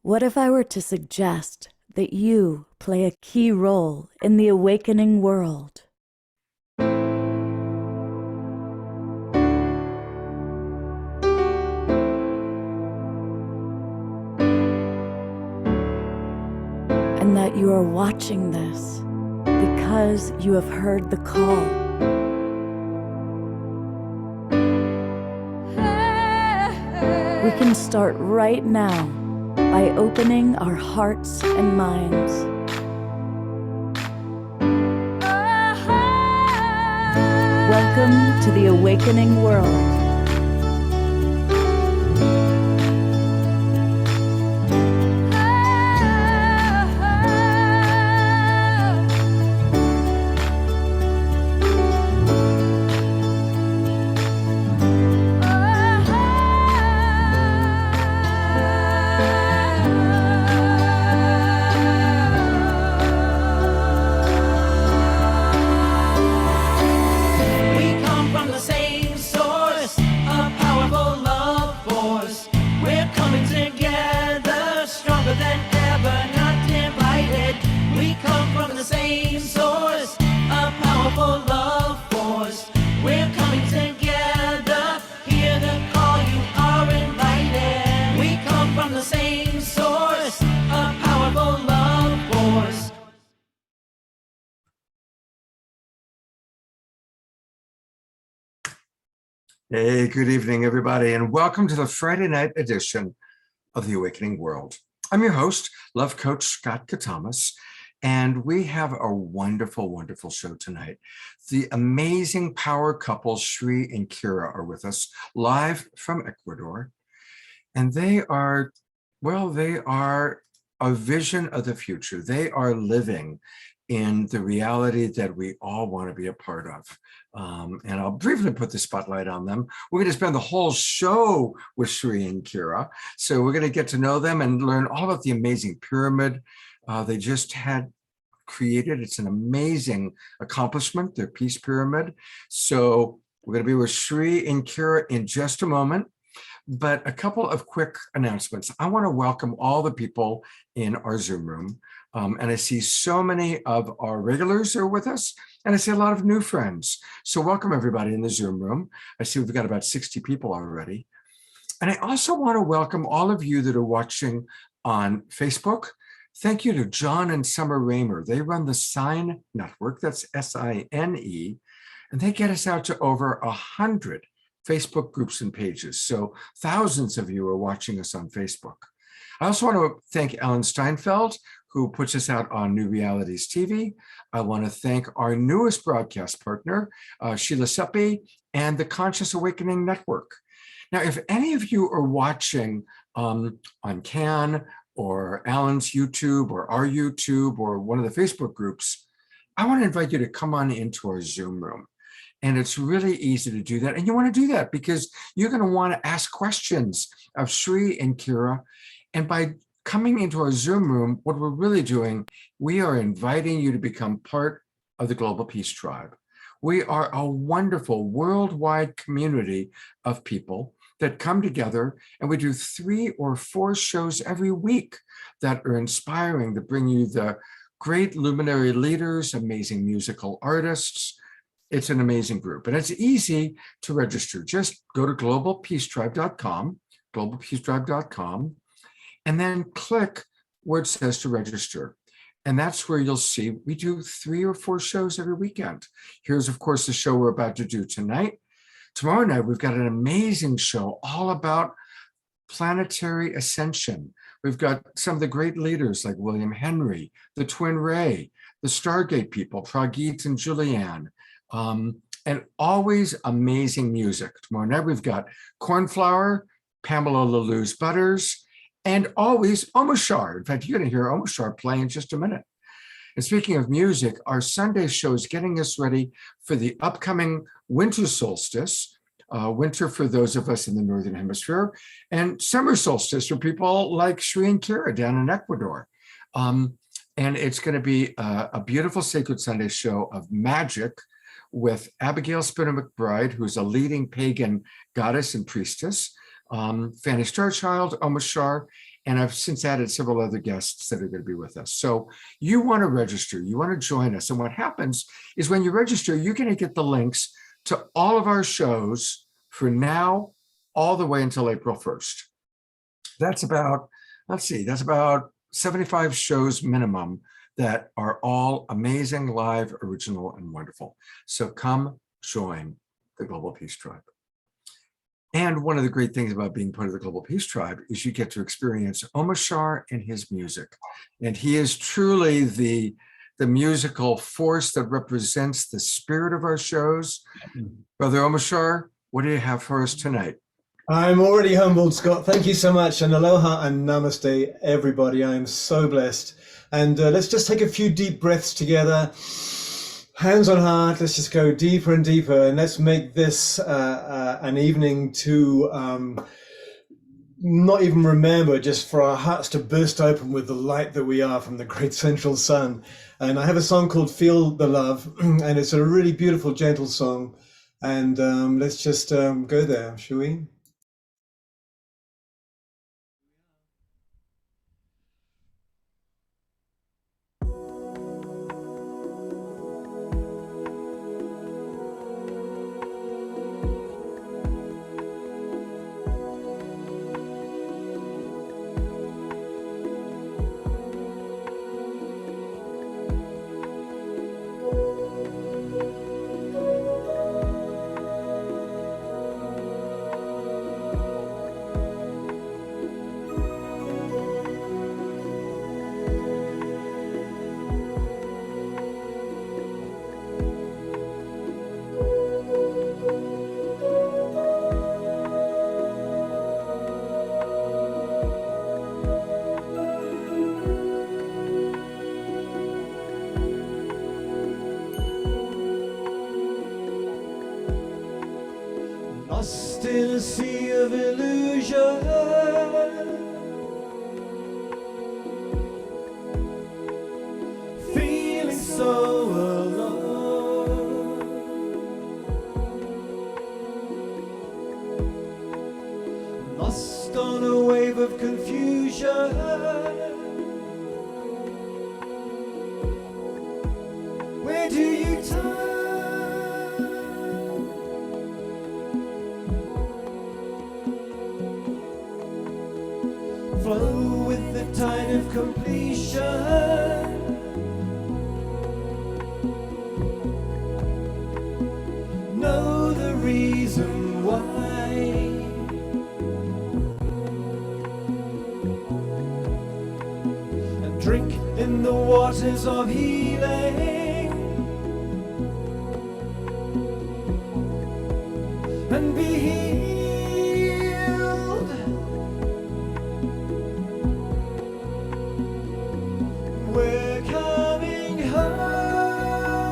What if I were to suggest that you play a key role in the awakening world? And that you are watching this because you have heard the call. We can start right now by opening our hearts and minds. Welcome to the awakening world. Hey, good evening, everybody, and welcome to the Friday night edition of The Awakening World. I'm your host, Love Coach Scott Catamas, and we have a wonderful, wonderful show tonight. The amazing power couple, Sri and Kira, are with us live from Ecuador, and they are a vision of the future. They are living in the reality that we all want to be a part of. And I'll briefly put the spotlight on them. We're going to spend the whole show with Sri and Kira. So we're going to get to know them and learn all about the amazing pyramid they just had created. It's an amazing accomplishment, their peace pyramid. So we're going to be with Sri and Kira in just a moment. But a couple of quick announcements. I want to welcome all the people in our Zoom room. And I see so many of our regulars are with us, and I see a lot of new friends. So welcome everybody in the Zoom room. I see we've got about 60 people already. And I also want to welcome all of you that are watching on Facebook. Thank you to John and Summer Raymer. They run the Sign Network, that's S-I-N-E, and they get us out to over 100 Facebook groups and pages. So thousands of you are watching us on Facebook. I also want to thank Ellen Steinfeld, who puts us out on New Realities TV. I want to thank our newest broadcast partner, Sheila Seppi, and the Conscious Awakening Network. Now, if any of you are watching on CAN or Alan's YouTube or our YouTube or one of the Facebook groups, I want to invite you to come on into our Zoom room. And it's really easy to do that. And you want to do that because you're going to want to ask questions of Sri and Kira. And by coming into our Zoom room, what we're really doing, we are inviting you to become part of the Global Peace Tribe. We are a wonderful worldwide community of people that come together, and we do 3 or 4 shows every week that are inspiring, to bring you the great luminary leaders, amazing musical artists. It's an amazing group, and it's easy to register. Just go to globalpeacetribe.com, globalpeacetribe.com, and then click where it says to register. And that's where you'll see we do 3 or 4 shows every weekend. Here's, of course, the show we're about to do tonight. Tomorrow night, we've got an amazing show all about planetary ascension. We've got some of the great leaders like William Henry, the Twin Ray, the Stargate people, Pragit and Julianne, and always amazing music. Tomorrow night, we've got Cornflower, Pamela Lalou's Butters, and always Omashar. In fact, you're going to hear Omashar play in just a minute. And speaking of music, our Sunday show is getting us ready for the upcoming winter solstice, winter for those of us in the Northern Hemisphere, and summer solstice for people like Sri and Kira down in Ecuador. And it's going to be a beautiful Sacred Sunday show of magic with Abigail Spinner McBride, who's a leading pagan goddess and priestess, Fanny Starchild, Omashar, And I've since added several other guests that are going to be with us. So you want to register, you want to join us. And what happens is when you register, you're going to get the links to all of our shows for now, all the way until April 1st. That's about, let's see, that's about 75 shows minimum that are all amazing, live, original, and wonderful. So come join the Global Peace Tribe. And one of the great things about being part of the Global Peace Tribe is you get to experience Omashar and his music. And he is truly the musical force that represents the spirit of our shows. Brother Omashar, what do you have for us tonight? I'm already humbled, Scott. Thank you so much. And aloha and namaste, everybody. I am so blessed. And let's just take a few deep breaths together. Hands on heart. Let's just go deeper and deeper. And let's make this an evening to not even remember, just for our hearts to burst open with the light that we are from the great central sun. And I have a song called Feel the Love. And it's a really beautiful, gentle song. And let's just go there, shall we? Lost in a sea of illusion, feeling so alone, lost on a wave of confusion. Where do you turn? Flow with the tide of completion. Know the reason why. And drink in the waters of healing. And be healed. We're coming home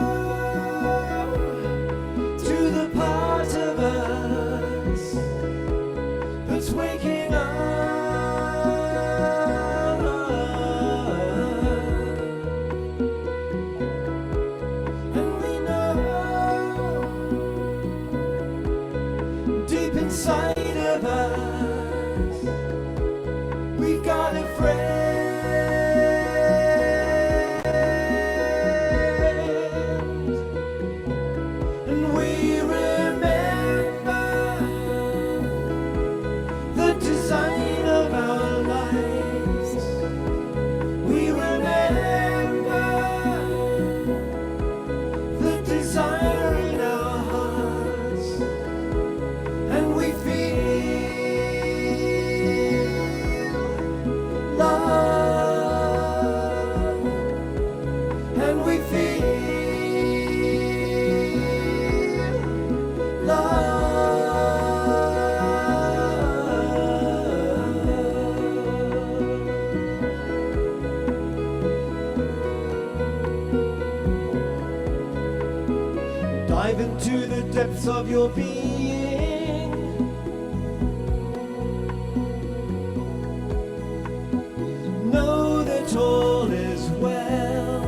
to the part of us that's waking up. And we know deep inside of us we've got a friend. Dive into the depths of your being. Know that all is well.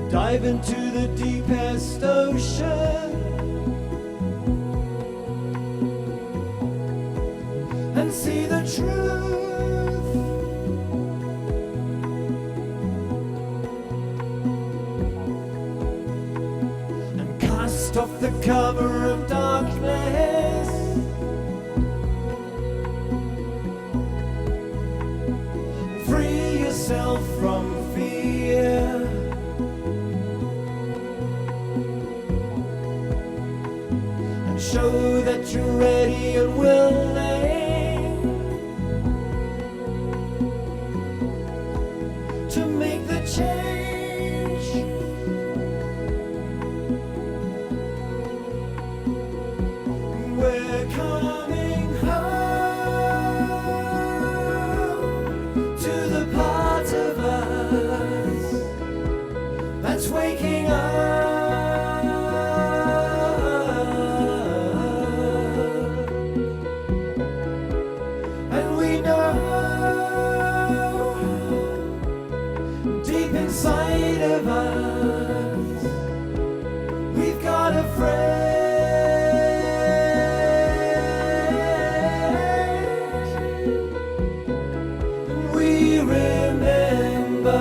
Dive into the deepest ocean. and see the truth. And cast off the cover of darkness. Free yourself from fear. Show that you're ready and willing to make the change. We're coming home to the part of us that's waking up. Inside of us, we've got a friend. We remember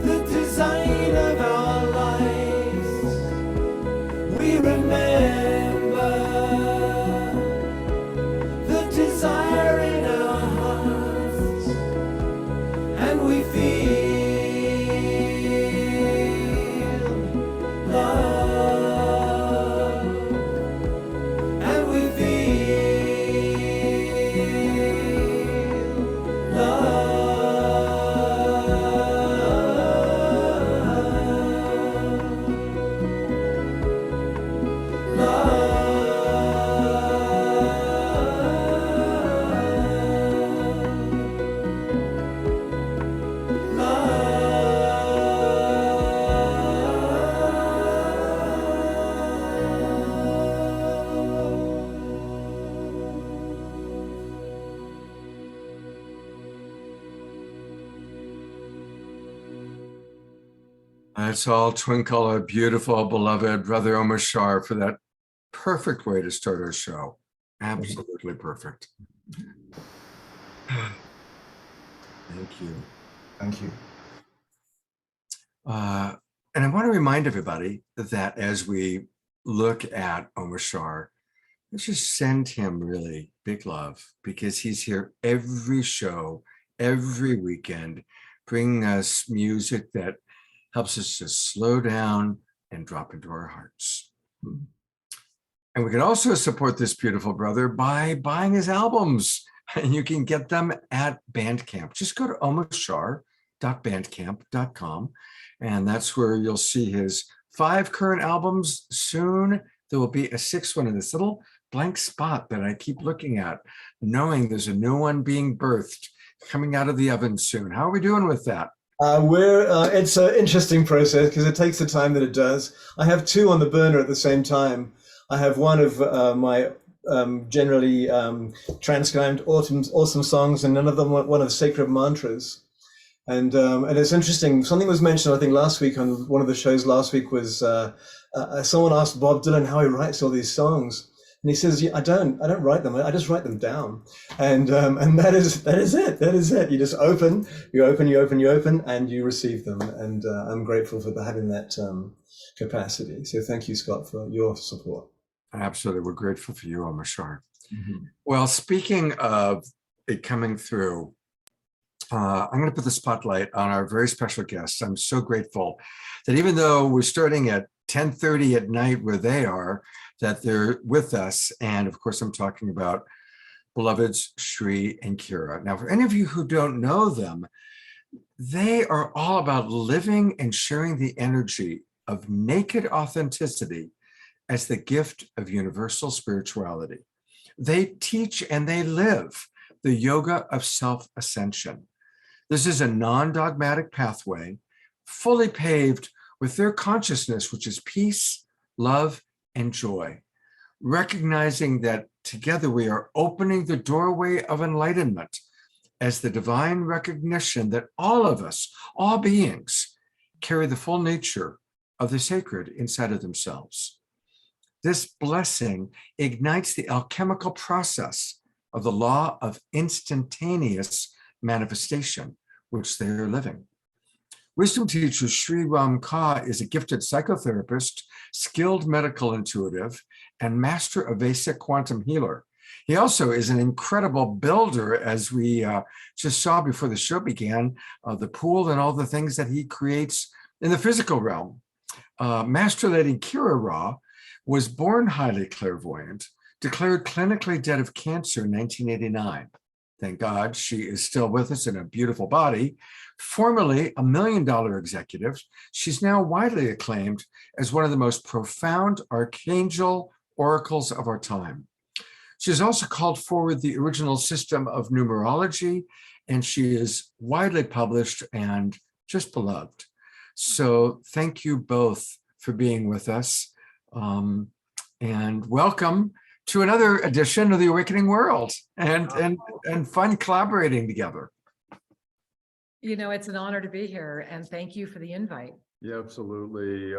the design of our lives. We remember the desire in our hearts. And we feel love, and we feel Let's all twinkle a beautiful, beloved Brother Omashar for that perfect way to start our show. Absolutely perfect. Thank you. Thank you. And I want to remind everybody that as we look at Omashar, let's just send him really big love, because he's here every show, every weekend, bringing us music that helps us just slow down and drop into our hearts. And we can also support this beautiful brother by buying his albums, and you can get them at Bandcamp. Just go to omashar.bandcamp.com, and that's where you'll see his 5 current albums. Soon there will be a 6th one in this little blank spot that I keep looking at, knowing there's a new one being birthed, coming out of the oven soon. How are we doing with that? It's an interesting process because it takes the time that it does. I have 2 on the burner at the same time. I have one of my generally transcribed awesome songs, and another one of sacred mantras. And it's interesting. Something was mentioned, I think, last week on one of the shows. Last week was someone asked Bob Dylan how he writes all these songs. And he says, yeah, I don't write them. I just write them down. And that is it. That is it. You just open, and you receive them. And I'm grateful for having that capacity. So thank you, Scott, for your support. Absolutely. We're grateful for you, Omashar. Well, speaking of it coming through, I'm going to put the spotlight on our very special guests. I'm so grateful that even though we're starting at 10:30 at night where they are, that they're with us. And of course, I'm talking about beloveds Sri and Kira. Now, for any of you who don't know them, they are all about living and sharing the energy of naked authenticity as the gift of universal spirituality. They teach and they live the Yoga of Self-Ascension. This is a non-dogmatic pathway, fully paved with their consciousness, which is peace, love, and joy, recognizing that together we are opening the doorway of enlightenment as the divine recognition that all of us, all beings, carry the full nature of the sacred inside of themselves. This blessing ignites the alchemical process of the law of instantaneous manifestation, which they are living. Wisdom teacher Sri Ram Kaa is a gifted psychotherapist, skilled medical intuitive, and Master Avesa Quantum Healer. He also is an incredible builder, as we just saw before the show began, the pool and all the things that he creates in the physical realm. Master Lady Kira Raa was born highly clairvoyant, declared clinically dead of cancer in 1989. Thank God she is still with us in a beautiful body. Formerly $1 million executive, she's now widely acclaimed as one of the most profound archangel oracles of our time. She has also called forward the original system of numerology, and she is widely published and just beloved. So thank you both for being with us, and welcome to another edition of the Awakening World, and fun collaborating together. You know, it's an honor to be here, and thank you for the invite. Yeah, absolutely.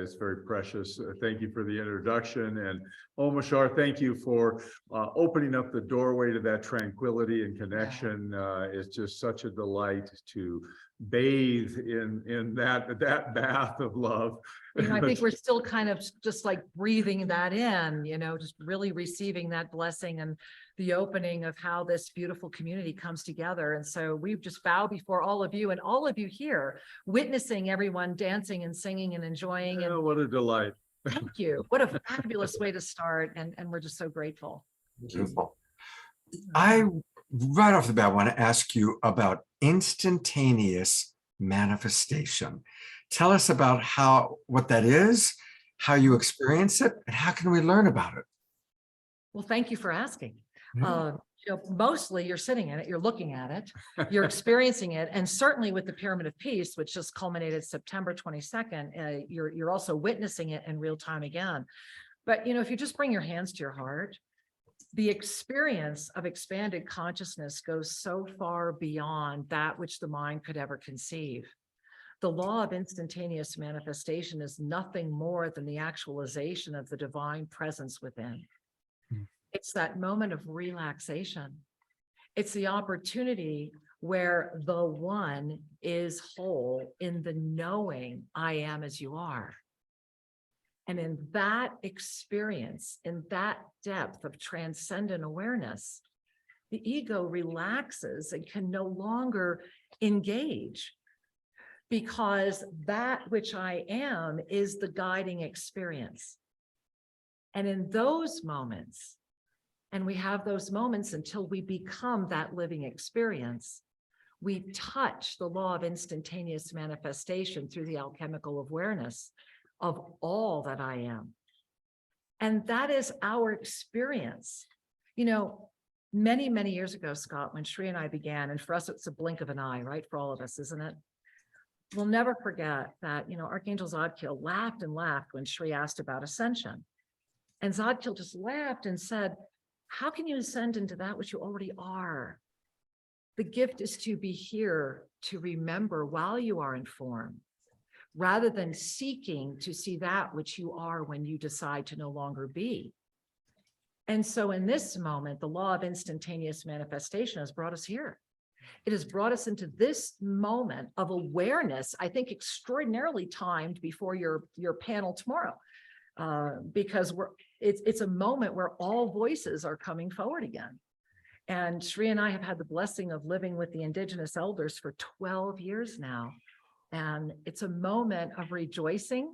It's very precious. Thank you for the introduction. And Omashar, thank you for opening up the doorway to that tranquility and connection. It's just such a delight to bathe in that bath of love. You know, I think we're still kind of just like breathing that in, you know, just really receiving that blessing and the opening of how this beautiful community comes together. And so we just bow before all of you and all of you here, witnessing everyone dancing and singing and enjoying. Oh, And what a delight. thank you. What a fabulous way to start. And we're just so grateful. Beautiful. I, right off the bat, want to ask you about instantaneous manifestation. Tell us about what that is, how you experience it, and how can we learn about it? Well, thank you for asking. Yeah. You know, mostly you're sitting in it, you're looking at it, you're experiencing it, and certainly with the Pyramid of Peace, which just culminated September 22nd, you're also witnessing it in real time again. But you know, if you just bring your hands to your heart, the experience of expanded consciousness goes so far beyond that which the mind could ever conceive. The law of instantaneous manifestation is nothing more than the actualization of the divine presence within. It's that moment of relaxation. It's the opportunity where the one is whole in the knowing I am as you are. And in that experience, in that depth of transcendent awareness, the ego relaxes and can no longer engage, because that which I am is the guiding experience. And in those moments, and we have those moments until we become that living experience, we touch the law of instantaneous manifestation through the alchemical awareness of all that I am. And that is our experience. You know, many, many years ago, Scott, when Sri and I began, and for us, it's a blink of an eye, right? For all of us, isn't it? We'll never forget that, you know, Archangel Zadkiel laughed and laughed when Sri asked about ascension. And Zadkiel just laughed and said, how can you ascend into that which you already are? The gift is to be here to remember while you are in form, rather than seeking to see that which you are when you decide to no longer be. And so in this moment, the law of instantaneous manifestation has brought us here. It has brought us into this moment of awareness, I think extraordinarily timed before your panel tomorrow, because it's a moment where all voices are coming forward again. And Sri and I have had the blessing of living with the indigenous elders for 12 years now. And it's a moment of rejoicing,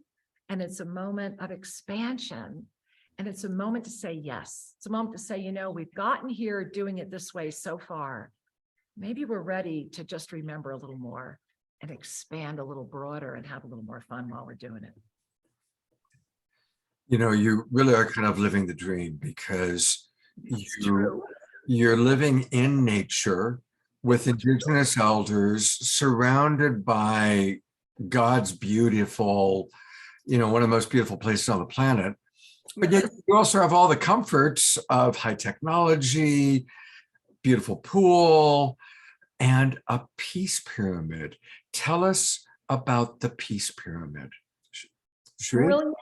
and it's a moment of expansion, and it's a moment to say yes. It's a moment to say, you know, we've gotten here doing it this way so far. Maybe we're ready to just remember a little more and expand a little broader and have a little more fun while we're doing it. You know, you really are kind of living the dream, because you're living in nature with indigenous elders, surrounded by God's beautiful, you know, one of the most beautiful places on the planet. But yet you also have all the comforts of high technology, beautiful pool, and a peace pyramid. Tell us about the peace pyramid. Sri? Brilliant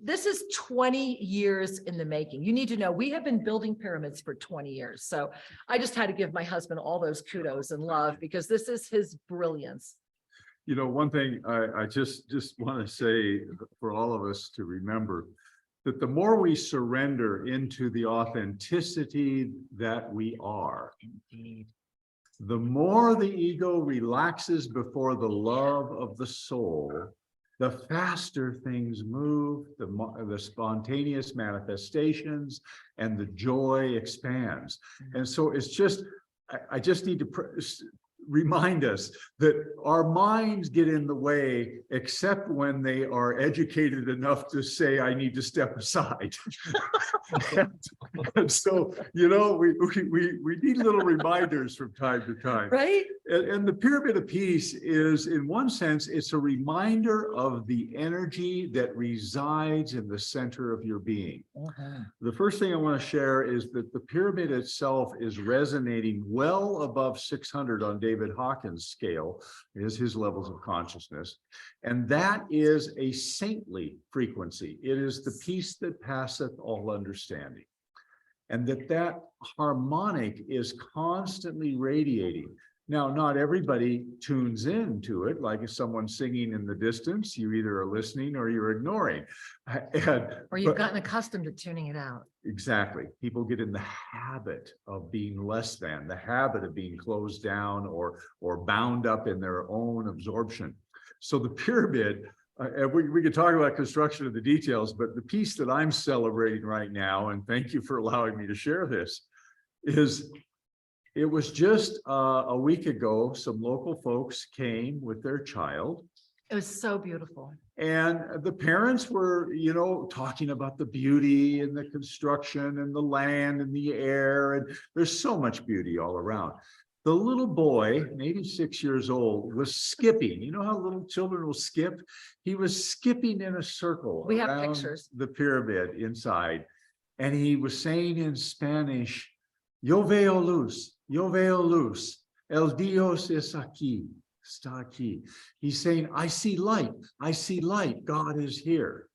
this is 20 years in the making. You need to know we have been building pyramids for 20 years. So I just had to give my husband all those kudos and love because this is his brilliance. You know, one thing I just want to say for all of us to remember that the more we surrender into the authenticity that we are, Indeed. the more the ego relaxes before the love of the soul, the faster things move, the spontaneous manifestations and the joy expands. And so it's just, I just need to remind us that our minds get in the way, except when they are educated enough to say, I need to step aside. and so, you know, we need little reminders from time to time. Right? And the Pyramid of Peace is, in one sense, it's a reminder of the energy that resides in the center of your being. The first thing I want to share is that the pyramid itself is resonating well above 600 on David Hawkins' scale, is his levels of consciousness. And that is a saintly frequency. It is the peace that passeth all understanding. And that harmonic is constantly radiating. Now, not everybody tunes in to it. Like if someone's singing in the distance, you either are listening or you're ignoring. Or you've gotten accustomed to tuning it out. Exactly. People get in the habit of being less than, the habit of being closed down or bound up in their own absorption. So the pyramid, we could talk about construction of the details, but the piece that I'm celebrating right now, and thank you for allowing me to share this, is it was just a week ago, some local folks came with their child. It was so beautiful. And the parents were, you know, talking about the beauty and the construction and the land and the air. And there's so much beauty all around. The little boy, maybe 6 years old, was skipping. You know how little children will skip? He was skipping in a circle We have around pictures. the pyramid inside. And he was saying in Spanish, Yo veo luz, el Dios es aquí, está aquí. He's saying, I see light, God is here.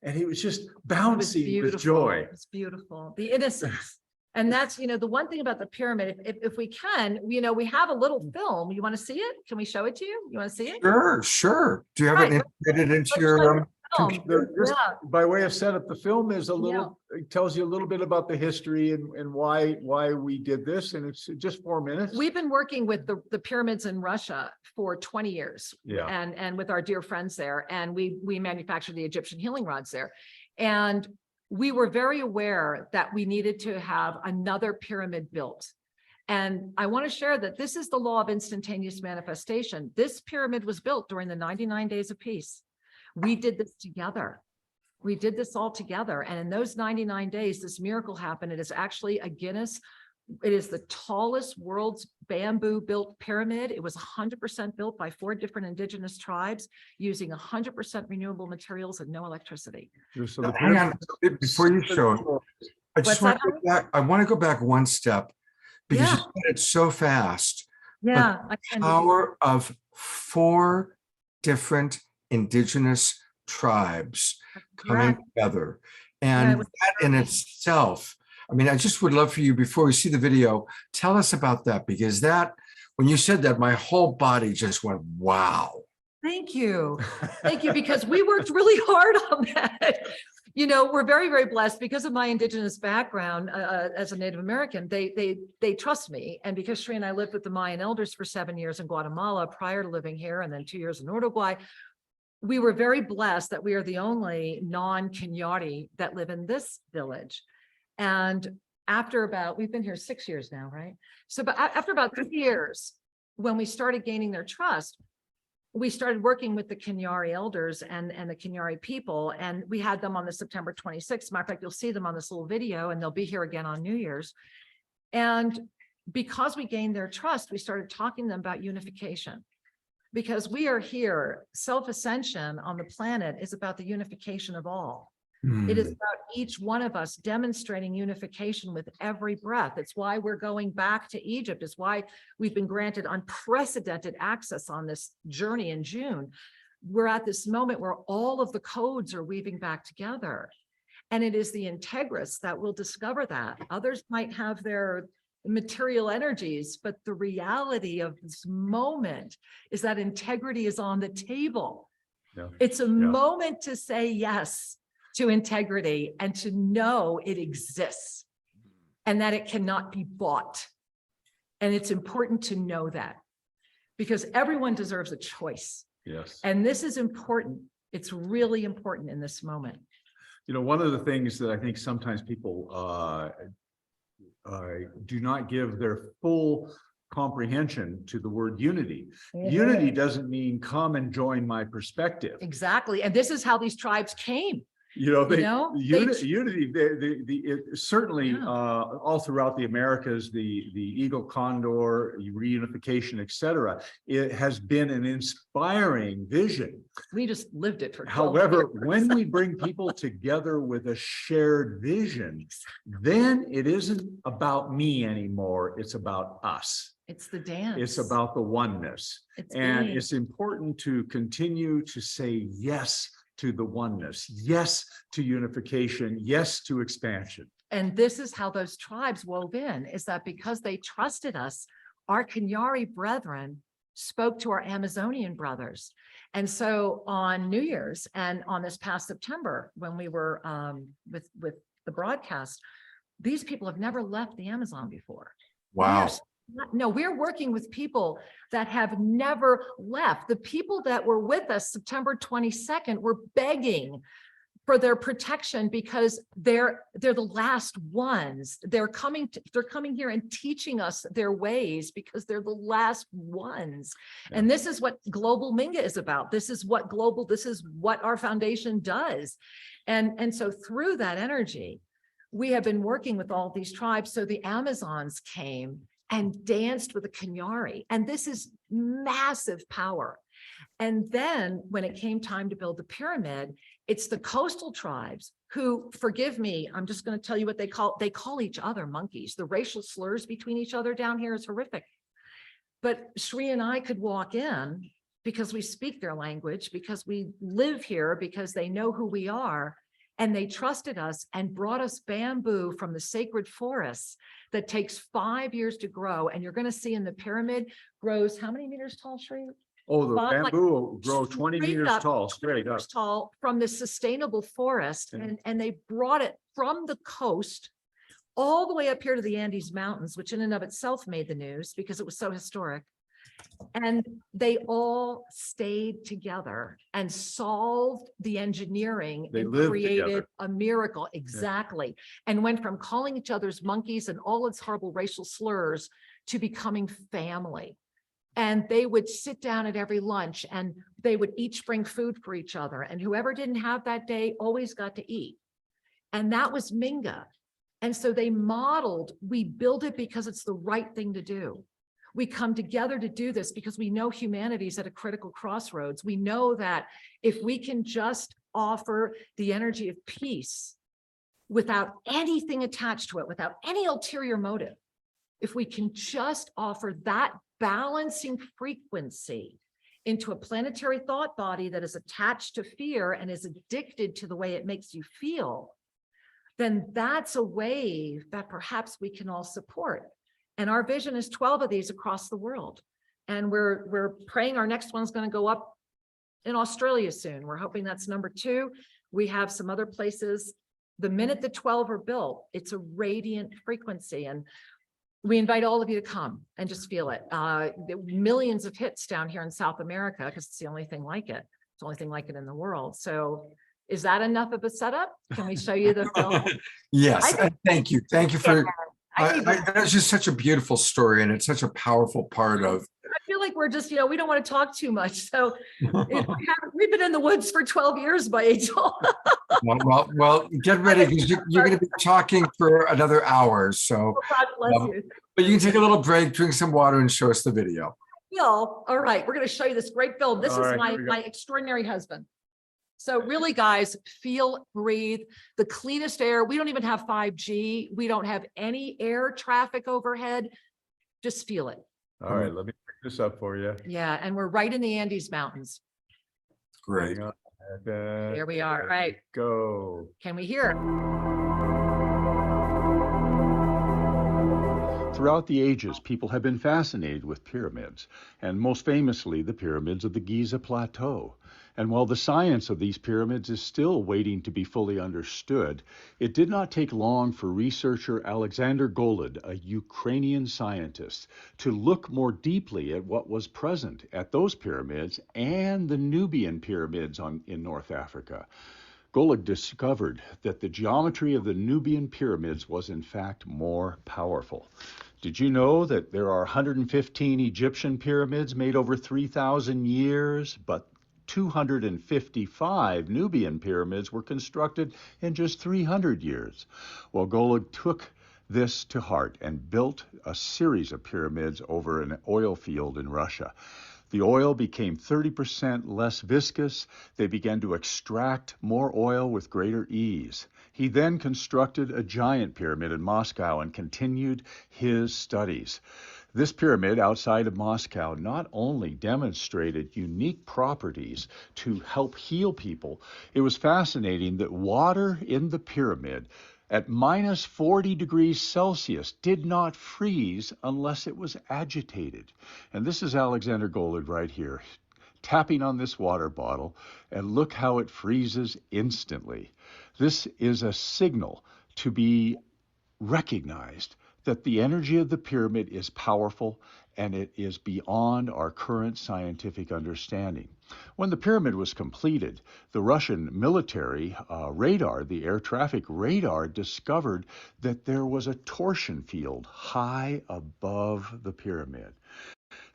And he was just bouncing with joy. It's beautiful. The innocence. And that's, you know, the one thing about the pyramid, if we can, you know, we have a little film. You want to see it? Can we show it to you? You want to see it? Sure. Do you have it integrated into your computer? Just by way of setup, the film is a little, it tells you a little bit about the history and why we did this. And it's just 4 minutes. We've been working with the pyramids in Russia for 20 years. Yeah. And with our dear friends there. And we manufacture the Egyptian healing rods there. And we were very aware that we needed to have another pyramid built. And I want to share that this is the law of instantaneous manifestation. This pyramid was built during the 99 days of peace. We did this together. We did this all together. And in those 99 days, this miracle happened. It is actually a Guinness. It is the tallest world's bamboo built pyramid. It was 100% built by 4 different indigenous tribes using 100% renewable materials and no electricity. So the Hang on, before you show it, I just want to go back. I want to go back one step because you said it so fast. Yeah. The power of 4 different indigenous tribes coming together. And that in itself, I mean, I just would love for you, before we see the video, tell us about that, because that, when you said that, my whole body just went, wow. Thank you. Thank you, because we worked really hard on that. You know, we're very, very blessed because of my indigenous background as a Native American. They trust me. And because Sri and I lived with the Mayan elders for 7 years in Guatemala prior to living here, and then 2 years in Uruguay, we were very blessed that we are the only non-Kenyati that live in this village. And after we've been here 6 years now, right? So but after about 3 years, when we started gaining their trust, we started working with the Kenyari elders and the Kenyari people, and we had them on the September 26th. Matter of fact, you'll see them on this little video, and they'll be here again on New Year's. And because we gained their trust, we started talking to them about unification. Because we are here, self-ascension on the planet is about the unification of all. It is about each one of us demonstrating unification with every breath. It's why we're going back to Egypt. It's why we've been granted unprecedented access on this journey in June. we're at this moment where all of the codes are weaving back together. And it is the integrous that will discover that. Others might have their material energies, but the reality of this moment is that integrity is on the table. Yeah. It's a moment to say yes to integrity and to know it exists and that it cannot be bought. And it's important to know that because everyone deserves a choice. Yes. And this is important. It's really important in this moment. You know, one of the things that I think sometimes people do not give their full comprehension to the word unity. Unity doesn't mean come and join my perspective. Exactly. And this is how these tribes came. You know, Unity, certainly all throughout the Americas, the Eagle Condor, reunification, etc. It has been an inspiring vision. We just lived it for 12 However, years. when we bring people together with a shared vision, then it isn't about me anymore. It's about us. It's the dance. It's about the oneness. And it's important to continue to say yes to the oneness, yes to unification, yes to expansion. And this is how those tribes wove in, is that because they trusted us, our Kenyari brethren spoke to our Amazonian brothers. And so on New Year's and on this past September, when we were with the broadcast, these people have never left the Amazon before. Wow. No, we're working with people that have never left. The people that were with us September 22nd were begging for their protection because they're the last ones. They're coming here and teaching us their ways because they're the last ones. Yeah. And this is what Global Minga is about. This is what our foundation does. And so through that energy, we have been working with all these tribes. So the Amazons came and danced with the Kenyari. And this is massive power. And then when it came time to build the pyramid, it's the coastal tribes who, forgive me, I'm just going to tell you what they call each other monkeys. The racial slurs between each other down here is horrific. But Sri and I could walk in because we speak their language, because we live here, because they know who we are. And they trusted us and brought us bamboo from the sacred forests that takes 5 years to grow. And you're going to see in the pyramid grows how many meters tall, Sri? Oh, the bamboo will grow 20 meters tall, straight up. Tall from the sustainable forest. Yeah. And they brought it from the coast all the way up here to the Andes Mountains, which in and of itself made the news because it was so historic. And they all stayed together and solved the engineering and created together. A miracle. Exactly. Yeah. And went from calling each other's monkeys and all its horrible racial slurs to becoming family. And they would sit down at every lunch and they would each bring food for each other. And whoever didn't have that day always got to eat. And that was Minga. And so they modeled, we build it because it's the right thing to do. We come together to do this because we know humanity's at a critical crossroads. We know that if we can just offer the energy of peace without anything attached to it, without any ulterior motive, if we can just offer that balancing frequency into a planetary thought body that is attached to fear and is addicted to the way it makes you feel, then that's a wave that perhaps we can all support. And our vision is 12 of these across the world. And we're praying our next one's going to go up in Australia soon. We're hoping that's number 2. We have some other places. The minute the 12 are built, it's a radiant frequency. And we invite all of you to come and just feel it. Millions of hits down here in South America, because it's the only thing like it. It's the only thing like it in the world. So is that enough of a setup? Can we show you the film? Yes, thank you. Thank you for, it's just such a beautiful story and it's such a powerful part of. I feel like we're just, we don't want to talk too much. So we've been in the woods for 12 years by Angel. well, get ready because you're going to be talking for another hour. So, God bless you. But you can take a little break, drink some water and show us the video. All right, we're going to show you this great film. This is my extraordinary husband. So really, guys, feel, breathe, the cleanest air. We don't even have 5G. We don't have any air traffic overhead. Just feel it. All right, let me pick this up for you. Yeah, and we're right in the Andes Mountains. Great. Hang on. Here we are. All right. Go. Can we hear? Throughout the ages, people have been fascinated with pyramids, and most famously, the pyramids of the Giza Plateau. And while the science of these pyramids is still waiting to be fully understood, it did not take long for researcher Alexander Golod, a Ukrainian scientist, to look more deeply at what was present at those pyramids and the Nubian pyramids in North Africa. Golod discovered that the geometry of the Nubian pyramids was in fact more powerful. Did you know that there are 115 Egyptian pyramids made over 3,000 years, but 255 Nubian pyramids were constructed in just 300 years? Well, Golod took this to heart and built a series of pyramids over an oil field in Russia. The oil became 30% less viscous. They began to extract more oil with greater ease. He then constructed a giant pyramid in Moscow and continued his studies. This pyramid outside of Moscow not only demonstrated unique properties to help heal people, it was fascinating that water in the pyramid at minus 40 degrees Celsius did not freeze unless it was agitated. And this is Alexander Golod right here, tapping on this water bottle, and look how it freezes instantly. This is a signal to be recognized that the energy of the pyramid is powerful and it is beyond our current scientific understanding. When the pyramid was completed, the Russian military radar, the air traffic radar, discovered that there was a torsion field high above the pyramid.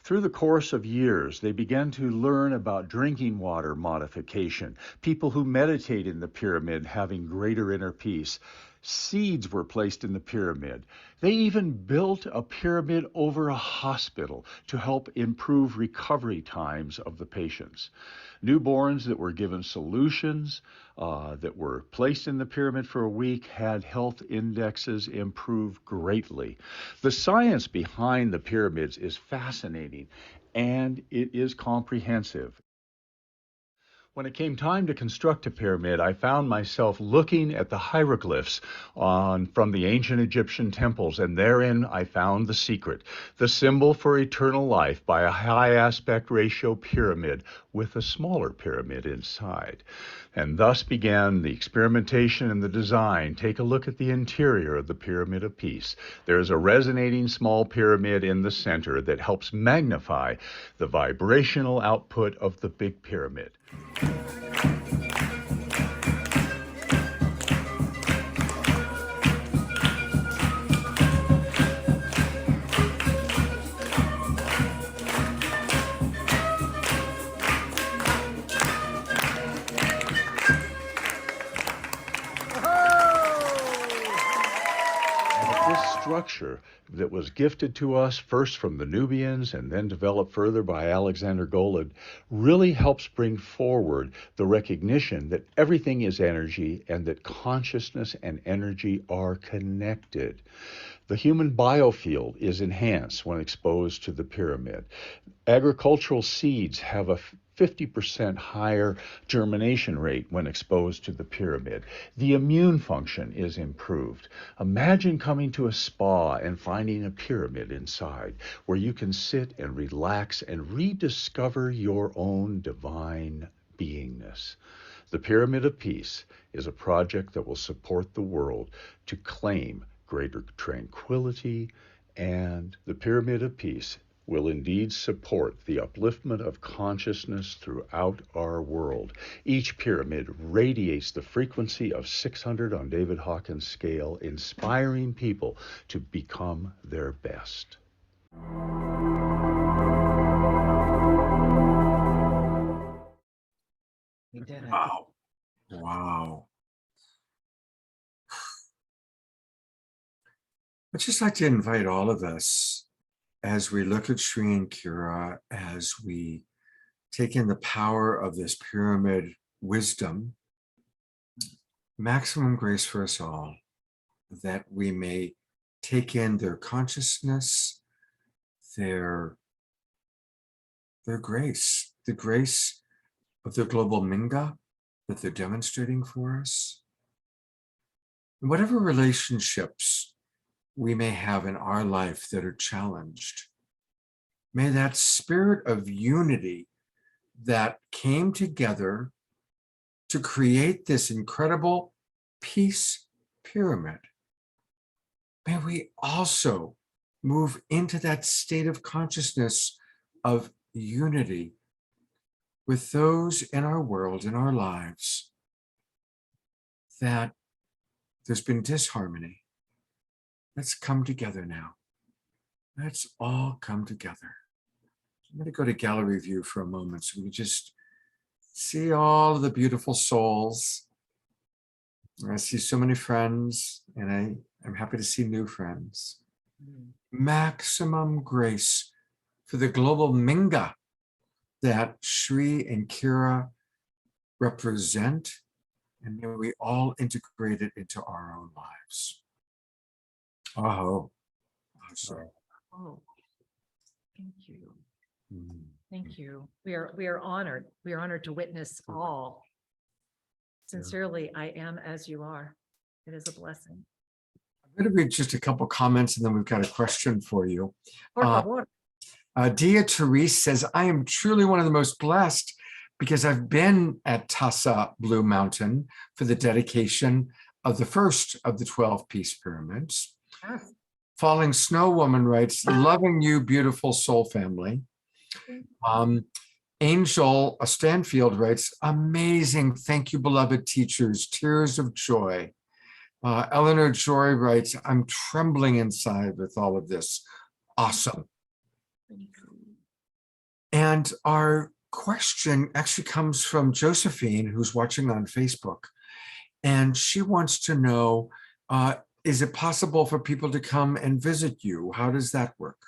Through the course of years, they began to learn about drinking water modification, people who meditate in the pyramid having greater inner peace. Seeds were placed in the pyramid. They even built a pyramid over a hospital to help improve recovery times of the patients. Newborns that were given solutions that were placed in the pyramid for a week had health indexes improve greatly. The science behind the pyramids is fascinating and it is comprehensive. When it came time to construct a pyramid, I found myself looking at the hieroglyphs from the ancient Egyptian temples, and therein I found the secret, the symbol for eternal life by a high aspect ratio pyramid with a smaller pyramid inside. And thus began the experimentation and the design. Take a look at the interior of the Pyramid of Peace. There is a resonating small pyramid in the center that helps magnify the vibrational output of the big pyramid. Structure that was gifted to us first from the Nubians and then developed further by Alexander Golod really helps bring forward the recognition that everything is energy and that consciousness and energy are connected. The human biofield is enhanced when exposed to the pyramid. Agricultural seeds have a 50% higher germination rate when exposed to the pyramid. The immune function is improved. Imagine coming to a spa and finding a pyramid inside where you can sit and relax and rediscover your own divine beingness. The Pyramid of Peace is a project that will support the world to claim greater tranquility, and the Pyramid of Peace will indeed support the upliftment of consciousness throughout our world. Each pyramid radiates the frequency of 600 on David Hawkins' scale, inspiring people to become their best. We did it. Wow. Wow. I'd just like to invite all of us, as we look at Sri and Kira, as we take in the power of this pyramid wisdom, maximum grace for us all, that we may take in their consciousness, their grace, the grace of the global Minga that they're demonstrating for us. And whatever relationships we may have in our life that are challenged, may that spirit of unity that came together to create this incredible peace pyramid, may we also move into that state of consciousness of unity with those in our world, in our lives, that there's been disharmony. Let's come together now. Let's all come together. I'm going to go to gallery view for a moment so we can just see all of the beautiful souls. I see so many friends, and I'm happy to see new friends. Maximum grace for the global Minga that Sri and Kira represent, and may we all integrate it into our own lives. Oh, sorry. Oh, thank you. Thank you. We are honored. We are honored to witness all. Sincerely, I am as you are. It is a blessing. I'm going to read just a couple comments, and then we've got a question for you. Por favor. Dia Therese says, I am truly one of the most blessed because I've been at Tassa Blue Mountain for the dedication of the first of the 12 peace pyramids. Yes. Falling Snow Woman writes, loving you, beautiful soul family. Angel Stanfield writes, amazing. Thank you, beloved teachers. Tears of joy. Eleanor Joy writes, I'm trembling inside with all of this. Awesome. And our question actually comes from Josephine, who's watching on Facebook. And she wants to know, is it possible for people to come and visit you? How does that work?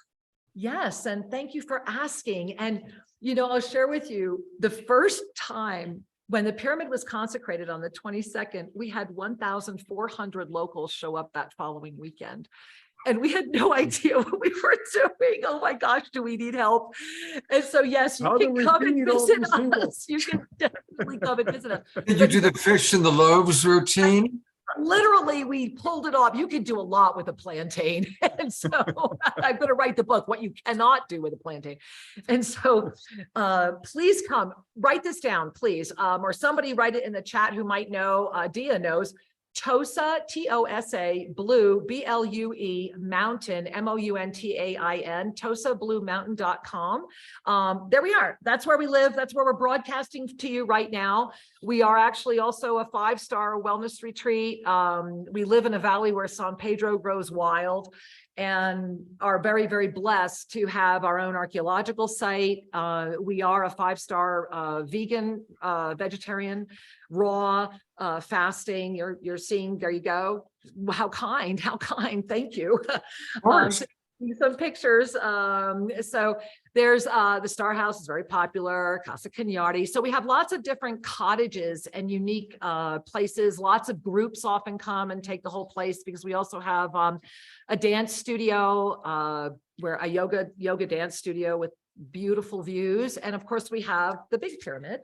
Yes, and thank you for asking. And, I'll share with you, the first time when the pyramid was consecrated on the 22nd, we had 1,400 locals show up that following weekend. And we had no idea what we were doing. Oh my gosh, do we need help? And so, yes, you can come and visit us. You can definitely come and visit us. Did you do the fish and the loaves routine? Literally, we pulled it off. You can do a lot with a plantain. And so I'm going to write the book, What You Cannot Do with a Plantain. And so please come, write this down, please. Or somebody write it in the chat who might know, Dia knows. TOSA, T-O-S-A, Blue, B-L-U-E, Mountain, M-O-U-N-T-A-I-N, TOSABlueMountain.com. There we are. That's where we live. That's where we're broadcasting to you right now. We are actually also a 5-star wellness retreat. We live in a valley where San Pedro grows wild, and are very, very blessed to have our own archaeological site. We are a 5-star vegan, vegetarian, raw, fasting. You're seeing, there you go. How kind, thank you. Some pictures. So there's the Star House is very popular, Casa Cagnardi. So we have lots of different cottages and unique places. Lots of groups often come and take the whole place, because we also have a dance studio, where a yoga dance studio with beautiful views. And of course we have the big pyramid,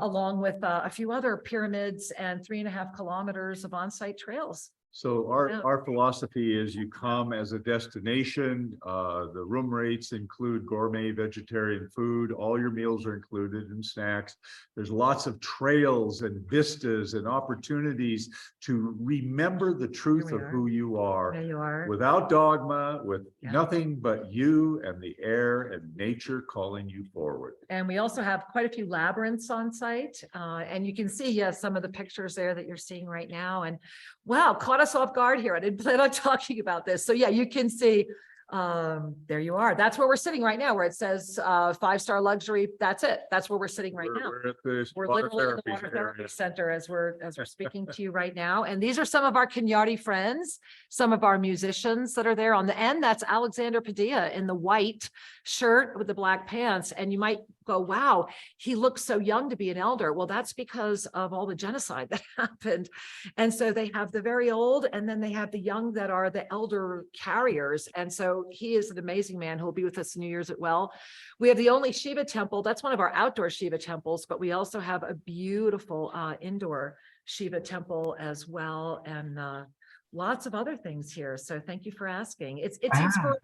along with a few other pyramids and 3.5 kilometers of on-site trails. So our philosophy is you come as a destination. The room rates include gourmet vegetarian food. All your meals are included and snacks. There's lots of trails and vistas and opportunities to remember the truth of who you are. There you are. Without dogma, with nothing but you and the air and nature calling you forward. And we also have quite a few labyrinths on site. And you can see, some of the pictures there that you're seeing right now. And wow, caught us off guard here. I didn't plan on talking about this. So you can see, there you are. That's where we're sitting right now, where it says 5-star luxury. That's it. That's where we're sitting right now. We're at the Literally in the water therapy center as we're speaking to you right now. And these are some of our Cagnardi friends, some of our musicians that are there on the end. That's Alexander Padilla in the white shirt with the black pants. And you might go, wow, he looks so young to be an elder. Well, that's because of all the genocide that happened. And so they have the very old, and then they have the young that are the elder carriers. And so he is an amazing man who will be with us New Year's as well. We have the only Shiva temple. That's one of our outdoor Shiva temples, but we also have a beautiful indoor Shiva temple as well. And lots of other things here. So thank you for asking. It's inspirational.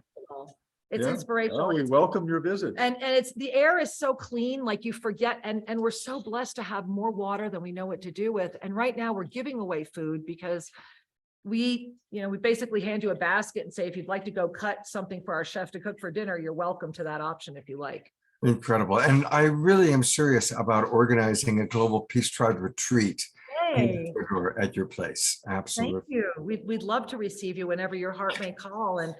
It's Yeah. inspirational. Oh, we welcome your visit. And it's, the air is so clean, like you forget, and we're so blessed to have more water than we know what to do with. And right now we're giving away food because we basically hand you a basket and say, if you'd like to go cut something for our chef to cook for dinner, you're welcome to that option if you like. Incredible. And I really am serious about organizing a global peace tribe retreat Hey, at your place. Absolutely. thank you. We'd love to receive you whenever your heart may call. And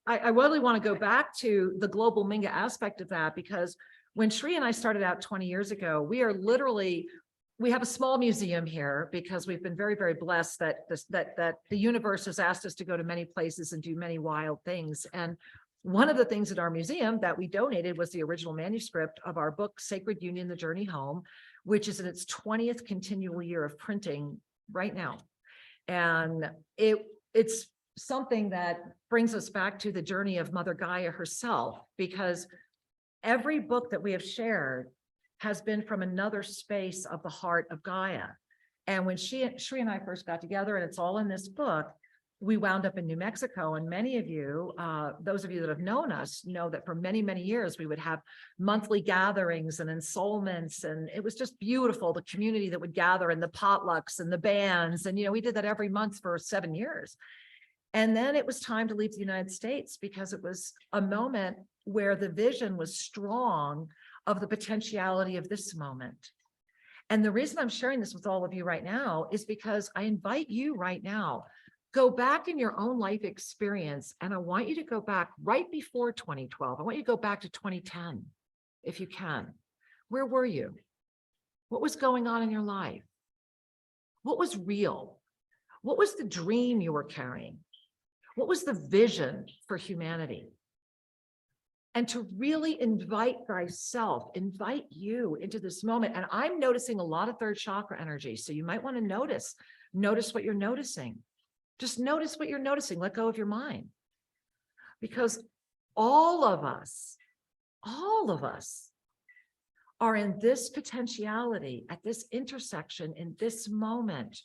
I really want to go back to the global Minga aspect of that, because when Sri and I started out 20 years ago, we have a small museum here because we've been very, very blessed that the universe has asked us to go to many places and do many wild things. And one of the things in our museum that we donated was the original manuscript of our book, Sacred Union, The Journey Home, which is in its 20th continual year of printing right now. And it's something that brings us back to the journey of Mother Gaia herself, because every book that we have shared has been from another space of the heart of Gaia. And when Sri and I first got together, and it's all in this book, we wound up in New Mexico. And many of you, those of you that have known us, know that for many, many years, we would have monthly gatherings and ensoulments. And it was just beautiful, the community that would gather, and the potlucks and the bands. And, we did that every month for 7 years. And then it was time to leave the United States, because it was a moment where the vision was strong of the potentiality of this moment. And the reason I'm sharing this with all of you right now is because I invite you right now, go back in your own life experience. And I want you to go back right before 2012. I want you to go back to 2010, if you can. Where were you? What was going on in your life? What was real? What was the dream you were carrying? What was the vision for humanity? And to really invite you into this moment. And I'm noticing a lot of third chakra energy. So you might want to notice what you're noticing. Just notice what you're noticing. Let go of your mind. Because all of us are in this potentiality at this intersection in this moment,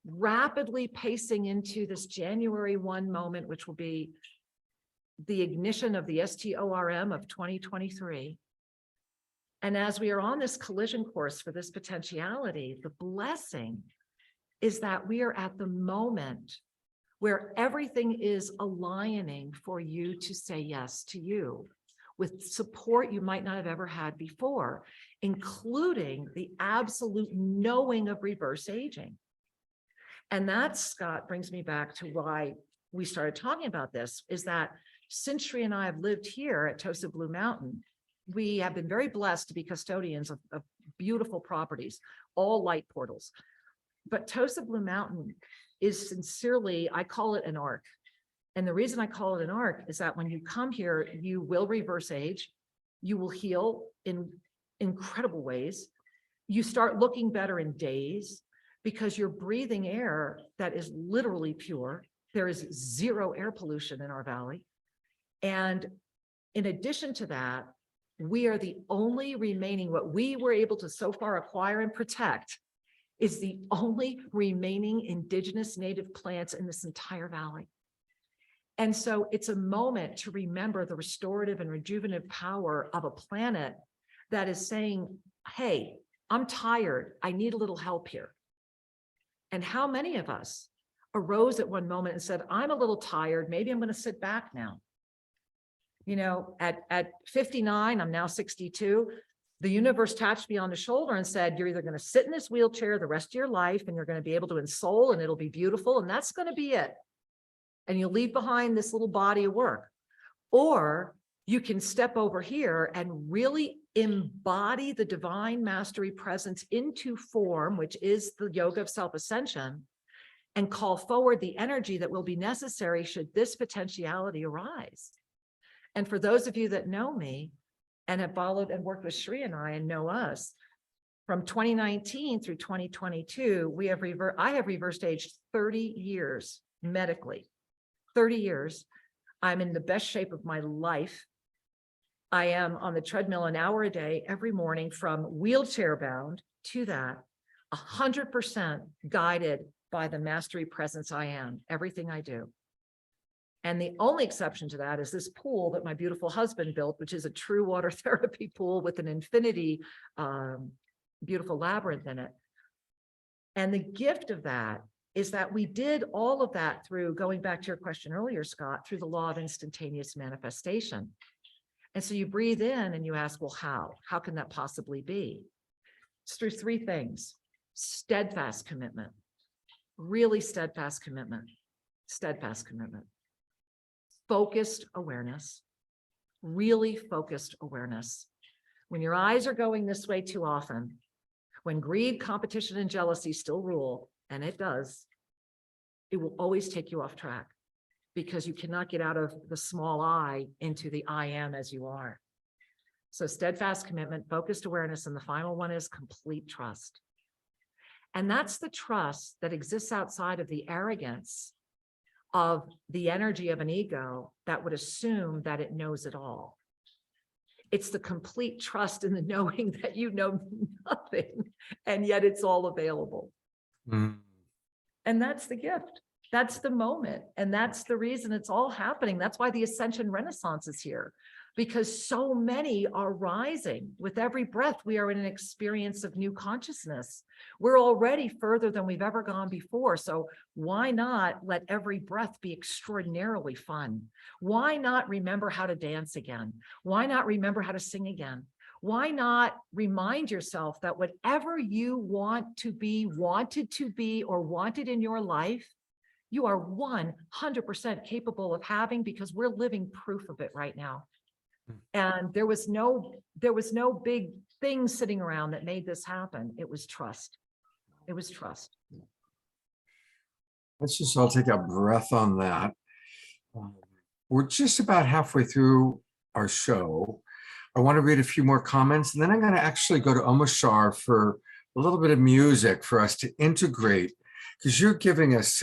rapidly pacing into this January 1 moment, which will be the ignition of the STORM of 2023. And as we are on this collision course for this potentiality, the blessing is that we are at the moment where everything is aligning for you to say yes to you, with support you might not have ever had before, including the absolute knowing of reverse aging. And that, Scott, brings me back to why we started talking about this, is that since Sri and I have lived here at Tosa Blue Mountain, we have been very blessed to be custodians of beautiful properties, all light portals. But Tosa Blue Mountain is sincerely, I call it an arc. And the reason I call it an arc is that when you come here, you will reverse age, you will heal in incredible ways. You start looking better in days because you're breathing air that is literally pure. There is zero air pollution in our valley. And in addition to that, we are the only remaining, what we were able to so far acquire and protect is the only remaining indigenous native plants in this entire valley. And so it's a moment to remember the restorative and rejuvenative power of a planet that is saying, hey, I'm tired. I need a little help here. And how many of us arose at one moment and said, I'm a little tired. Maybe I'm going to sit back now. At 59, I'm now 62. The universe tapped me on the shoulder and said, you're either going to sit in this wheelchair the rest of your life and you're going to be able to ensoul and it'll be beautiful. And that's going to be it. And you'll leave behind this little body of work. Or you can step over here and really embody the divine mastery presence into form, which is the Yoga of Self-Ascension, and call forward the energy that will be necessary should this potentiality arise. And for those of you that know me, and have followed and worked with Sri and I and know us. From 2019 through 2022, I have reversed aged 30 years medically, 30 years. I'm in the best shape of my life. I am on the treadmill an hour a day, every morning, from wheelchair bound to that, 100% guided by the mastery presence I am, everything I do. And the only exception to that is this pool that my beautiful husband built, which is a true water therapy pool with an infinity, beautiful labyrinth in it. And the gift of that is that we did all of that through, going back to your question earlier, Scott, through the law of instantaneous manifestation. And so you breathe in and you ask, well, how? How can that possibly be? It's through three things: steadfast commitment, really steadfast commitment, focused awareness, really focused awareness. When your eyes are going this way too often, when greed, competition, and jealousy still rule, and it does, it will always take you off track, because you cannot get out of the small I into the I am as you are. So steadfast commitment, focused awareness, and the final one is complete trust. And that's the trust that exists outside of the arrogance of the energy of an ego that would assume that it knows it all. It's the complete trust in the knowing that you know nothing, and yet it's all available. Mm. And that's the gift. That's the moment. And that's the reason it's all happening. That's why the Ascension Renaissance is here, because so many are rising. With every breath, we are in an experience of new consciousness. We're already further than we've ever gone before. So why not let every breath be extraordinarily fun? Why not remember how to dance again? Why not remember how to sing again? Why not remind yourself that whatever you want to be, wanted to be, or wanted in your life, you are 100% capable of having, because we're living proof of it right now. And there was no big thing sitting around that made this happen. It was trust. It was trust. Let's just all take a breath on that. We're just about halfway through our show. I want to read a few more comments, and then I'm going to actually go to Omashar for a little bit of music for us to integrate, because you're giving us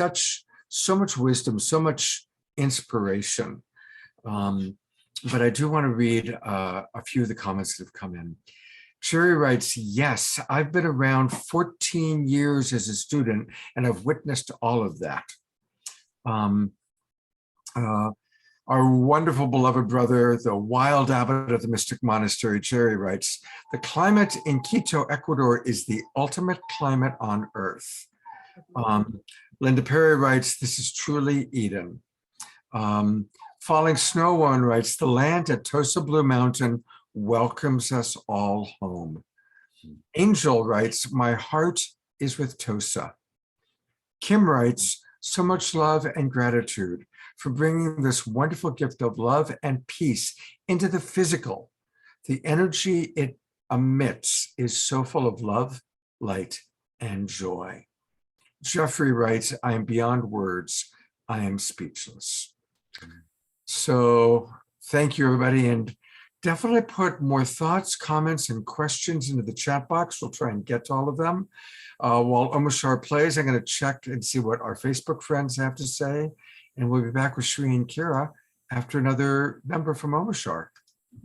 so much wisdom, so much inspiration. But I do want to read a few of the comments that have come in. Sherry writes, yes, I've been around 14 years as a student, and I've witnessed all of that. Our wonderful beloved brother, the wild abbot of the Mystic Monastery, Jerry writes, the climate in Quito, Ecuador is the ultimate climate on earth. Linda Perry writes, this is truly Eden. Falling Snow One writes, the land at Tosa Blue Mountain welcomes us all home. Angel writes, my heart is with Tosa. Kim writes, so much love and gratitude for bringing this wonderful gift of love and peace into the physical. The energy it emits is so full of love, light, and joy. Jeffrey writes, I am beyond words. I am speechless. So thank you, everybody. And definitely put more thoughts, comments, and questions into the chat box. We'll try and get to all of them. While Omashar plays, I'm going to check and see what our Facebook friends have to say. And we'll be back with Sri and Kira after another number from Omashar.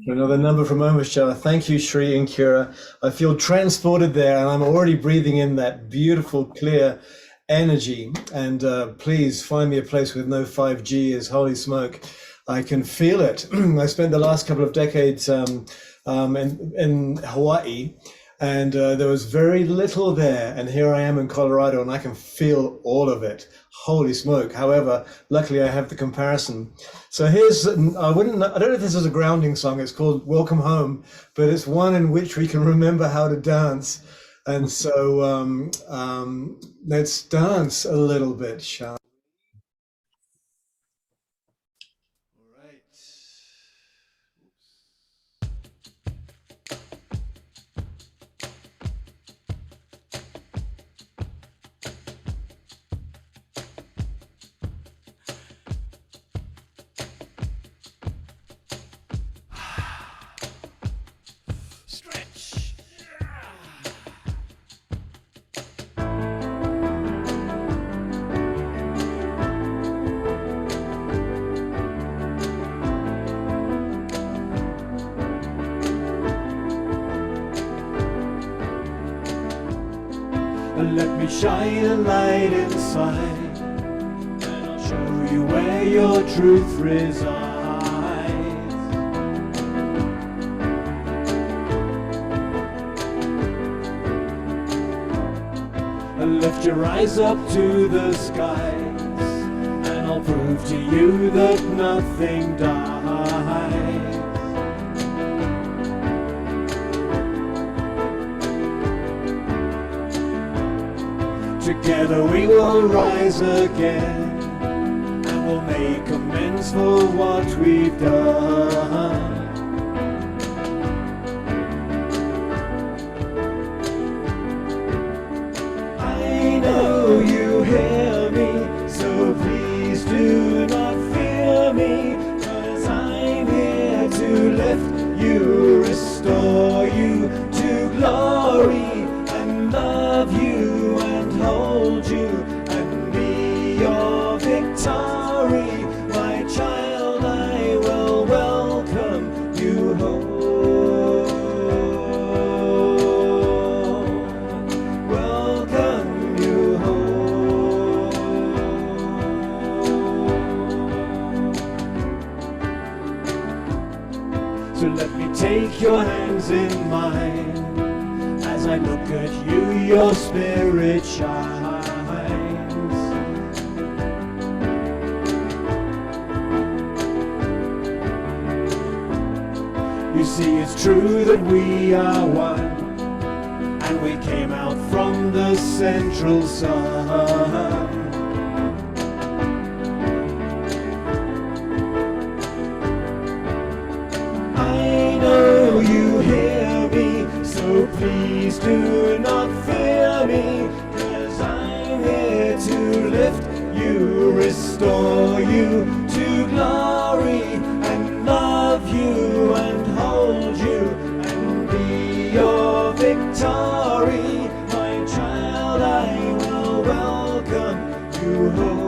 Another number from Omashar. Thank you, Sri and Kira. I feel transported there, and I'm already breathing in that beautiful, clear energy. And please find me a place with no 5G, is holy smoke. I can feel it. I spent the last couple of decades in Hawaii, and there was very little there. And here I am in Colorado, and I can feel all of it. Holy smoke. However, luckily I have the comparison. So here's, I don't know if this is a grounding song. It's called Welcome Home, but it's one in which we can remember how to dance. And so let's dance a little bit, shall we? let me shine a light inside, and I'll show you where your truth resides. Lift your eyes up to the skies, and I'll prove to you that nothing dies. Together we will rise again, and we'll make amends for what we've done. You hear me, so please do not fear me, 'cause I'm here to lift you, restore you to glory, and love you and hold you and be your victory. My child, I will welcome you home. Take your hands in mine, as I look at you, your spirit shines. You see, it's true that we are one, and we came out from the central sun. Please do not fear me, 'cause I'm here to lift you, restore you to glory, and love you and hold you and be your victory. My child, I will welcome you home.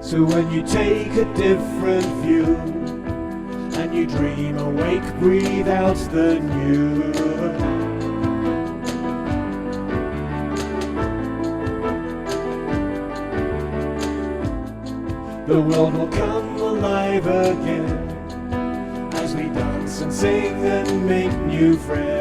So when you take a different view, and you dream awake, breathe out the new. The world will come alive again, as we dance and sing and make new friends.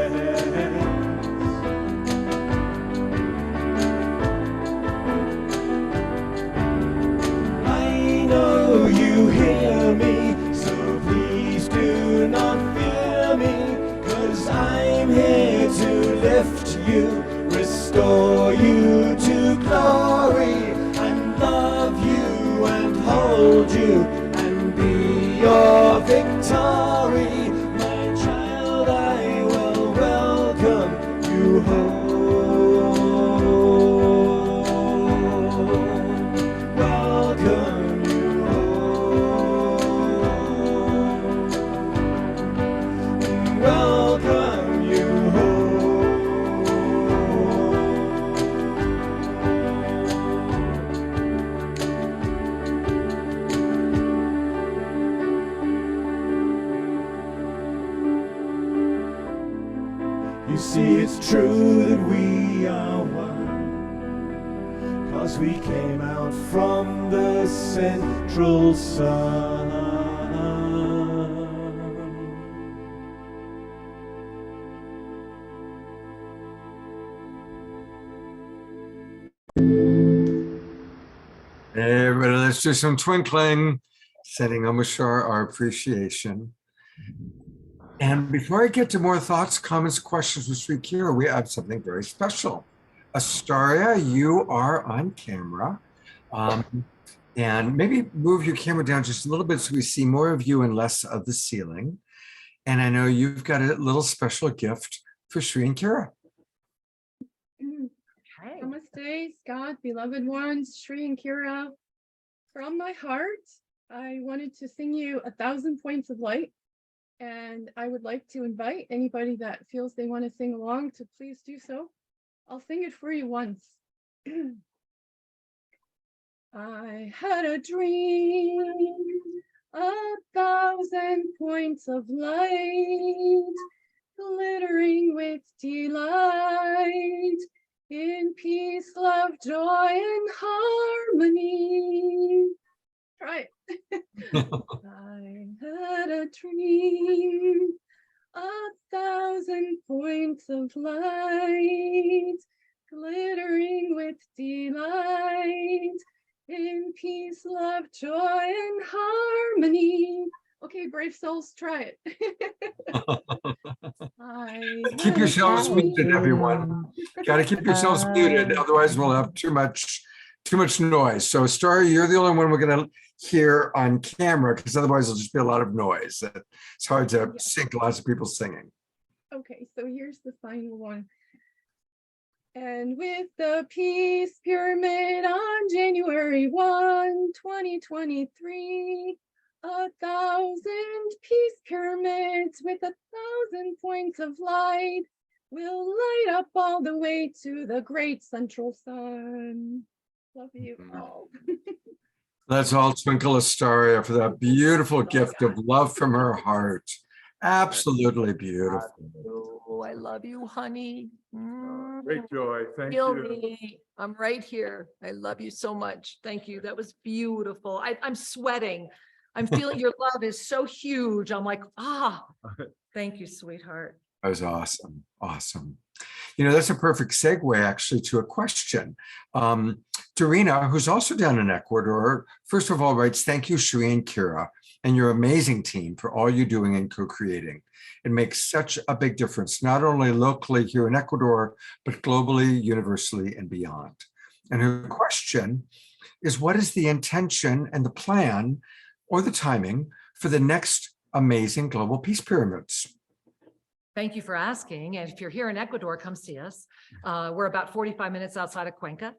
You hear me, so please do not fear me, 'cause I'm here to lift you, restore you to glory, and love you and hold you and be your victory. My child, I will welcome you home. See, it's true that we are one, 'cause we came out from the central sun. Hey, everybody, let's do some twinkling, sending Omashar our appreciation. And before I get to more thoughts, comments, questions with Sri Kira, we have something very special. Astaria, you are on camera. And maybe move your camera down just a little bit so we see more of you and less of the ceiling. And I know you've got a little special gift for Sri and Kira. Hey. Namaste, Scott, beloved ones, Sri and Kira. From my heart, I wanted to sing you 1,000 points of light. And I would like to invite anybody that feels they want to sing along to please do so. I'll sing it for you once. I had a dream, 1,000 points of light, glittering with delight, in peace, love, joy, and harmony. Try it. I had a dream, 1,000 points of light, glittering with delight, in peace, love, joy, and harmony. Okay, brave souls, try it. Keep yourselves muted, everyone. Got to keep yourselves muted, otherwise we'll have too much noise. So, Starry, you're the only one we're going to hear on camera, because otherwise it'll just be a lot of noise. It's hard to sync lots of people singing. Okay, so here's the final one. And with the Peace Pyramid on January 1, 2023, 1,000 peace pyramids with 1,000 points of light will light up all the way to the great central sun. Love you all. Let's all twinkle Astaria for that beautiful gift of love from her heart. Absolutely beautiful. Oh, I love you, honey. Great joy. Thank Feel you. me. I'm right here. I love you so much. Thank you. That was beautiful. I'm sweating. I'm feeling your love is so huge. I'm like, thank you, sweetheart. That was awesome. Awesome. You know, that's a perfect segue actually to a question. Dorina, who's also down in Ecuador, first of all writes, thank you, Sri and Kira, and your amazing team for all you're doing and co-creating. It makes such a big difference, not only locally here in Ecuador, but globally, universally, and beyond. And her question is, what is the intention and the plan or the timing for the next amazing global peace pyramids? Thank you for asking. And if you're here in Ecuador, come see us. We're about 45 minutes outside of Cuenca.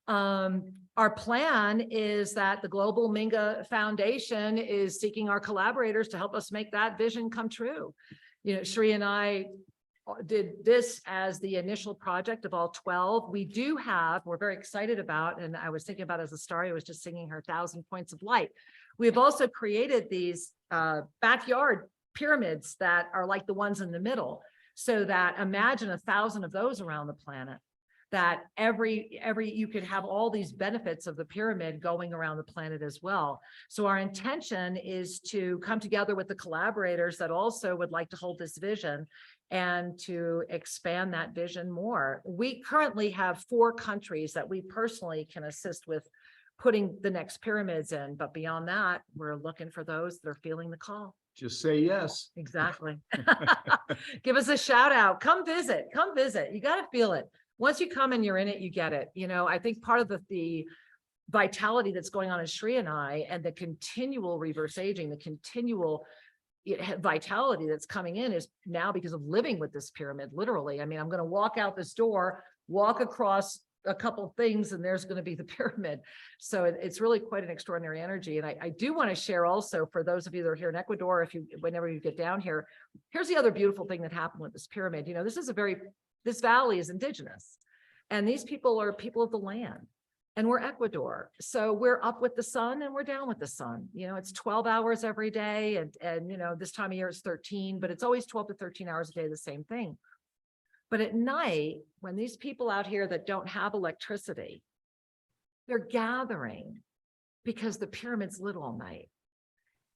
Our plan is that the Global Minga Foundation is seeking our collaborators to help us make that vision come true. You know, Sri and I did this as the initial project of all 12. We're very excited about, and I was thinking about as Astaria was just singing her 1,000 points of light. We've also created these backyard pyramids that are like the ones in the middle, so that imagine 1,000 of those around the planet, that every you could have all these benefits of the pyramid going around the planet as well. So our intention is to come together with the collaborators that also would like to hold this vision and to expand that vision more. We currently have 4 countries that we personally can assist with putting the next pyramids in, but beyond that, we're looking for those that are feeling the call. Just say yes. Exactly. Give us a shout out. Come visit. Come visit. You got to feel it. Once you come and you're in it, you get it. You know, I think part of the vitality that's going on in Sri and I, and the continual reverse aging, the continual vitality that's coming in is now because of living with this pyramid, literally. I mean, I'm going to walk out this door, walk across a couple of things, and there's going to be the pyramid. So it's really quite an extraordinary energy. And I do want to share also, for those of you that are here in Ecuador, whenever you get down here, here's the other beautiful thing that happened with this pyramid. You know, this valley is indigenous, and these people are people of the land, and we're Ecuador. So we're up with the sun and we're down with the sun. You know, it's 12 hours every day. And, you know, this time of year it's 13, but it's always 12 to 13 hours a day, the same thing. But at night, when these people out here that don't have electricity, they're gathering because the pyramid's lit all night.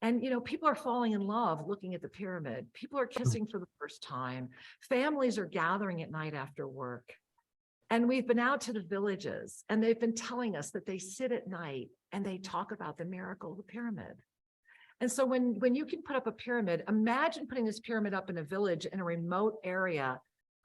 And, you know, people are falling in love looking at the pyramid. People are kissing for the first time. Families are gathering at night after work. And we've been out to the villages, and they've been telling us that they sit at night and they talk about the miracle of the pyramid. And so when you can put up a pyramid, imagine putting this pyramid up in a village in a remote area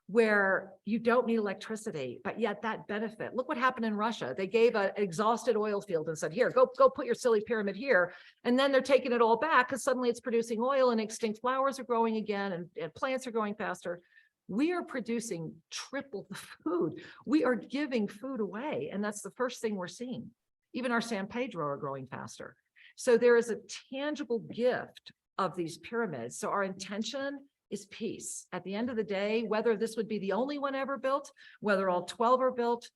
where you don't need electricity, but yet that benefit. Look what happened in Russia. They gave an exhausted oil field and said, here, go put your silly pyramid here. And then they're taking it all back because suddenly it's producing oil, and extinct flowers are growing again, and plants are growing faster. We are producing triple the food. We are giving food away. And that's the first thing we're seeing. Even our San Pedro are growing faster. So there is a tangible gift of these pyramids. So our intention is peace. At the end of the day, whether this would be the only one ever built, whether all 12 are built,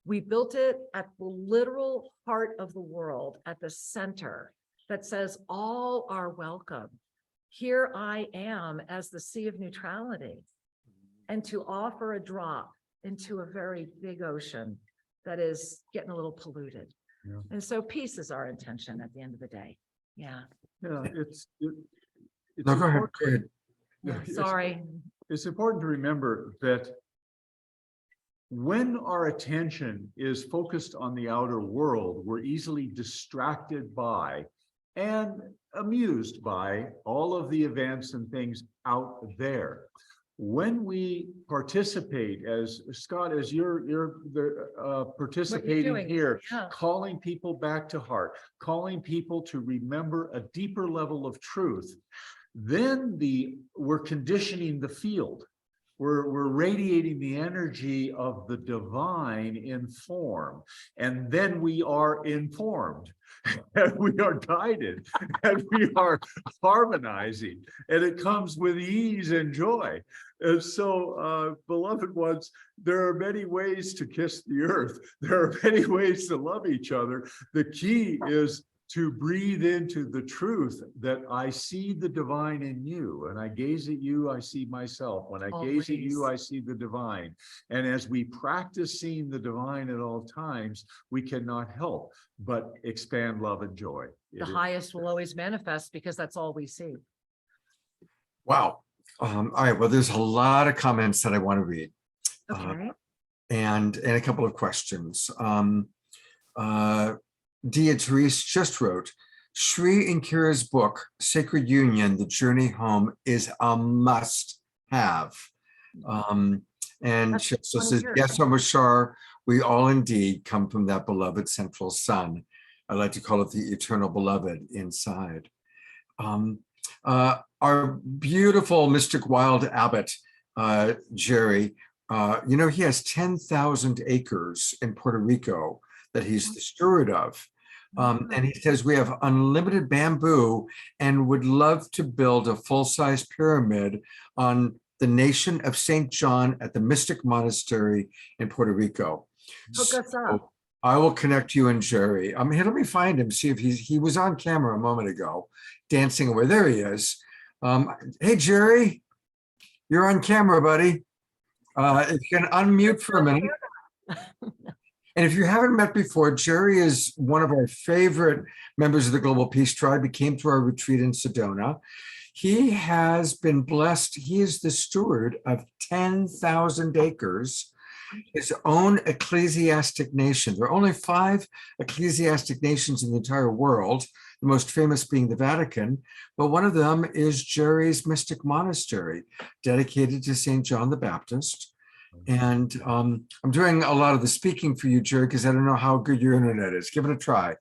We built it at the literal heart of the world, at the center, that says all are welcome. Here I am as the sea of neutrality, and to offer a drop into a very big ocean that is getting a little polluted. Yeah. And so peace is our intention at the end of the day. Yeah. Yeah, it's No, go ahead. important- Go ahead. Yeah, it's- sorry. It's important to remember that when our attention is focused on the outer world, we're easily distracted by and amused by all of the events and things out there. When we participate, as Scott, as you're participating doing, here, yeah. calling people back to heart, calling people to remember a deeper level of truth, then we're conditioning the field. We're radiating the energy of the divine in form, and then we are informed, and we are guided, and we are harmonizing, and it comes with ease and joy. And so, beloved ones, there are many ways to kiss the earth. There are many ways to love each other. The key is to breathe into the truth that I see the divine in you. And I gaze at you, I see myself. When I gaze at you, I see the divine. And as we practice seeing the divine at all times, we cannot help but expand love and joy. The highest will always manifest because that's all we see. Wow. All right. Well, there's a lot of comments that I want to read. Okay. And a couple of questions. Dia Therese just wrote, Sri and Kira's book, Sacred Union, The Journey Home, is a must have. And That's she also 20 says, years. yes, Omashar, we all indeed come from that beloved central sun. I like to call it the eternal beloved inside. Our beautiful mystic wild abbot, Jerry, he has 10,000 acres in Puerto Rico that he's the steward of. And he says, we have unlimited bamboo and would love to build a full-size pyramid on the nation of St. John at the Mystic Monastery in Puerto Rico. Hook us up. I will connect you and Jerry. Here, let me find him, see if he was on camera a moment ago, dancing away. There he is. Hey, Jerry, you're on camera, buddy. If you can unmute for a minute. And if you haven't met before, Jerry is one of our favorite members of the Global Peace Tribe. He came to our retreat in Sedona. He has been blessed. He is the steward of 10,000 acres, his own ecclesiastic nation. There are only 5 ecclesiastic nations in the entire world, the most famous being the Vatican, but one of them is Jerry's Mystic Monastery, dedicated to St. John the Baptist. And I'm doing a lot of the speaking for you, Jerry, because I don't know how good your internet is. Give it a try.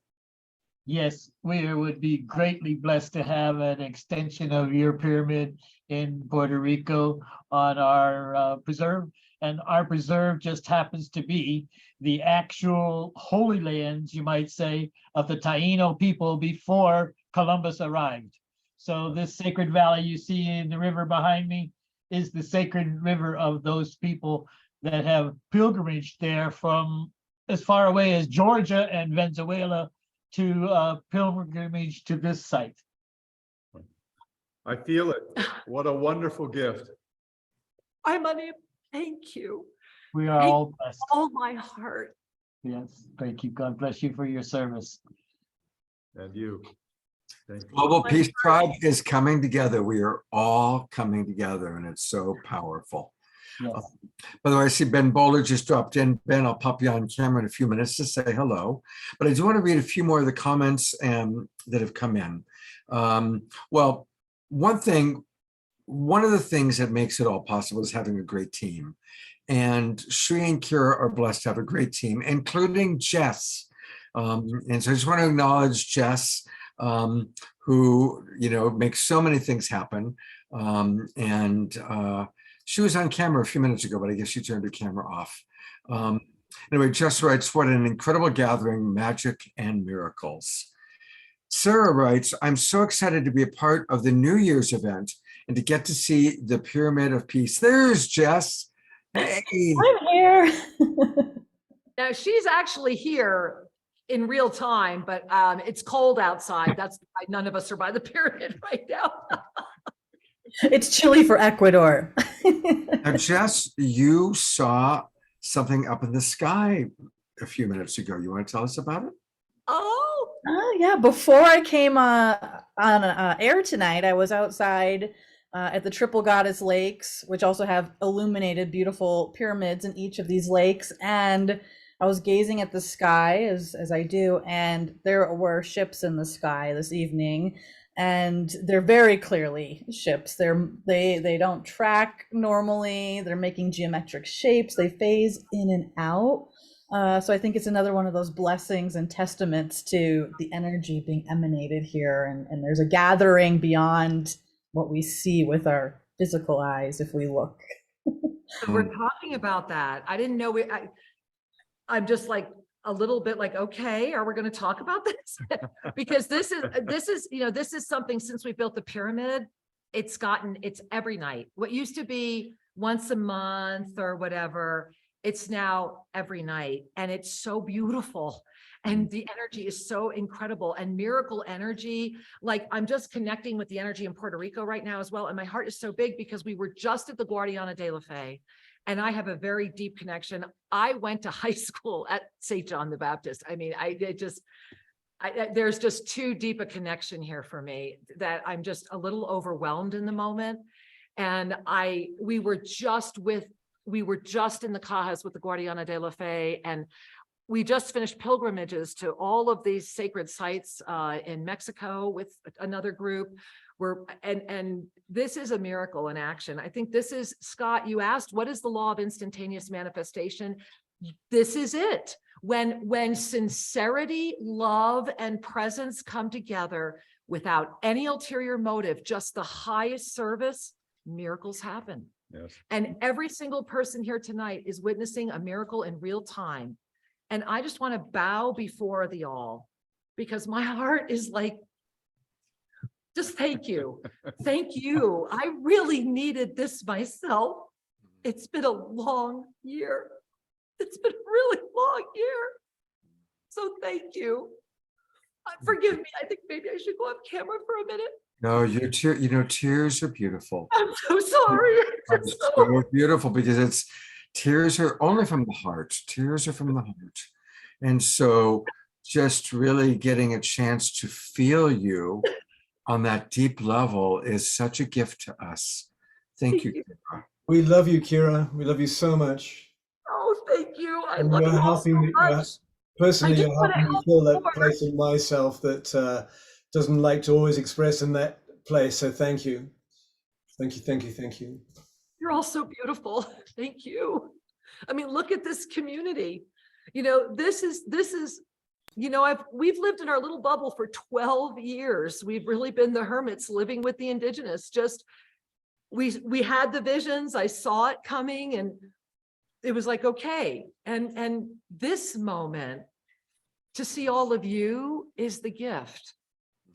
Yes, we would be greatly blessed to have an extension of your pyramid in Puerto Rico on our preserve. And our preserve just happens to be the actual holy lands, you might say, of the Taino people before Columbus arrived. So this sacred valley you see in the river behind me is the sacred river of those people that have pilgrimaged there from as far away as Georgia and Venezuela to pilgrimage to this site. I feel it. What a wonderful gift. I'm unable. Thank you. We are Thank all blessed. All my heart. Yes, thank you. God bless you for your service. And you. Thank you. Global Peace Tribe is coming together. We are all coming together, and it's so powerful. Yes. By the way, I see Ben Bowler just dropped in. Ben, I'll pop you on camera in a few minutes to say hello. But I do want to read a few more of the comments that have come in. Well, one of the things that makes it all possible is having a great team. And Sri and Kira are blessed to have a great team, including Jess. And so I just want to acknowledge Jess, who, makes so many things happen. She was on camera a few minutes ago, but I guess she turned her camera off. Anyway, Jess writes, what an incredible gathering, magic and miracles. Sarah writes, I'm so excited to be a part of the New Year's event and to get to see the Pyramid of Peace. There's Jess. Hey. I'm here. Now she's actually here in real time, but it's cold outside. That's why none of us are by the pyramid right now. It's chilly for Ecuador. Now, Jess, you saw something up in the sky a few minutes ago. You want to tell us about it? Oh, yeah. Before I came on air tonight, I was outside at the Triple Goddess Lakes, which also have illuminated beautiful pyramids in each of these lakes. And I was gazing at the sky as I do, and there were ships in the sky this evening. And they're very clearly ships. They don't track normally. They're making geometric shapes. They phase in and out. So I think it's another one of those blessings and testaments to the energy being emanated here. And there's a gathering beyond what we see with our physical eyes if we look. So we're talking about that. I didn't know I'm just like a little bit like, okay, are we going to talk about this? Because this is something, since we built the pyramid, it's every night. What used to be once a month or whatever, it's now every night. And it's so beautiful. And the energy is so incredible, and miracle energy. Like, I'm just connecting with the energy in Puerto Rico right now as well. And my heart is so big because we were just at the Guardiana de la Fe. And I have a very deep connection. I went to high school at St. John the Baptist. I mean, there's just too deep a connection here for me that I'm just a little overwhelmed in the moment. And we were just in the Cajas with the Guardiana de la Fe, and we just finished pilgrimages to all of these sacred sites in Mexico with another group. And this is a miracle in action. I think this is, Scott, you asked, what is the law of instantaneous manifestation? This is it. When sincerity, love, and presence come together without any ulterior motive, just the highest service, miracles happen. Yes. And every single person here tonight is witnessing a miracle in real time. And I just want to bow before the all, because my heart is like, just thank you. Thank you. I really needed this myself. It's been a long year. It's been a really long year. So thank you. Forgive me. I think maybe I should go off camera for a minute. No, tears are beautiful. I'm so sorry. It's so beautiful because tears are only from the heart. Tears are from the heart. And so just really getting a chance to feel you on that deep level is such a gift to us. Thank you, Kira. We love you, Kira. We love you so much. Oh, thank you. I And love you all so much. Personally, you're helping me feel that more. place in myself that doesn't like to always express in that place. So thank you. Thank you, thank you, thank you. You're all so beautiful. Thank you. I mean, look at this community. This is, we've lived in our little bubble for 12 years. We've really been the hermits living with the indigenous. Just, we had the visions. I saw it coming, and it was like, okay. And this moment, to see all of you is the gift.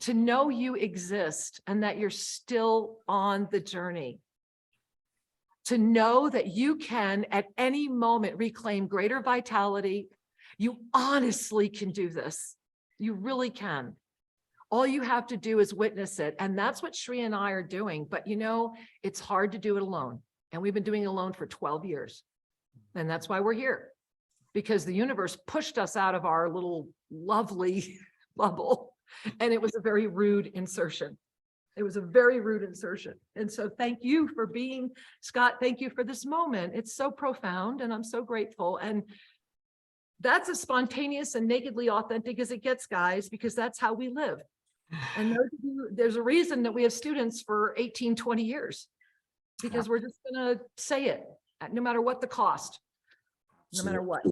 To know you exist and that you're still on the journey. To know that you can at any moment reclaim greater vitality. You honestly can do this. You really can. All you have to do is witness it. And that's what Sri and I are doing. But it's hard to do it alone. And we've been doing it alone for 12 years. And that's why we're here. Because the universe pushed us out of our little lovely bubble. And it was a very rude insertion. It was a very rude insertion. And so thank you for being, Scott, thank you for this moment. It's so profound, and I'm so grateful. And that's as spontaneous and nakedly authentic as it gets, guys, because that's how we live. And there's a reason that we have students for 18, 20 years, because we're just going to say it, no matter what the cost, no matter what.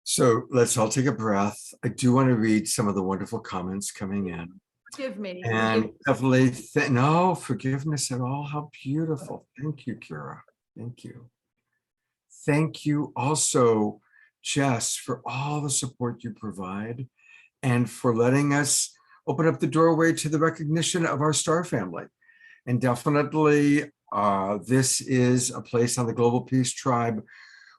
So let's all take a breath. I do want to read some of the wonderful comments coming in. Forgive me. And definitely, no forgiveness at all. How beautiful. Thank you, Kira. Thank you. Thank you also, Jess, for all the support you provide and for letting us open up the doorway to the recognition of our star family. And definitely, this is a place on the Global Peace Tribe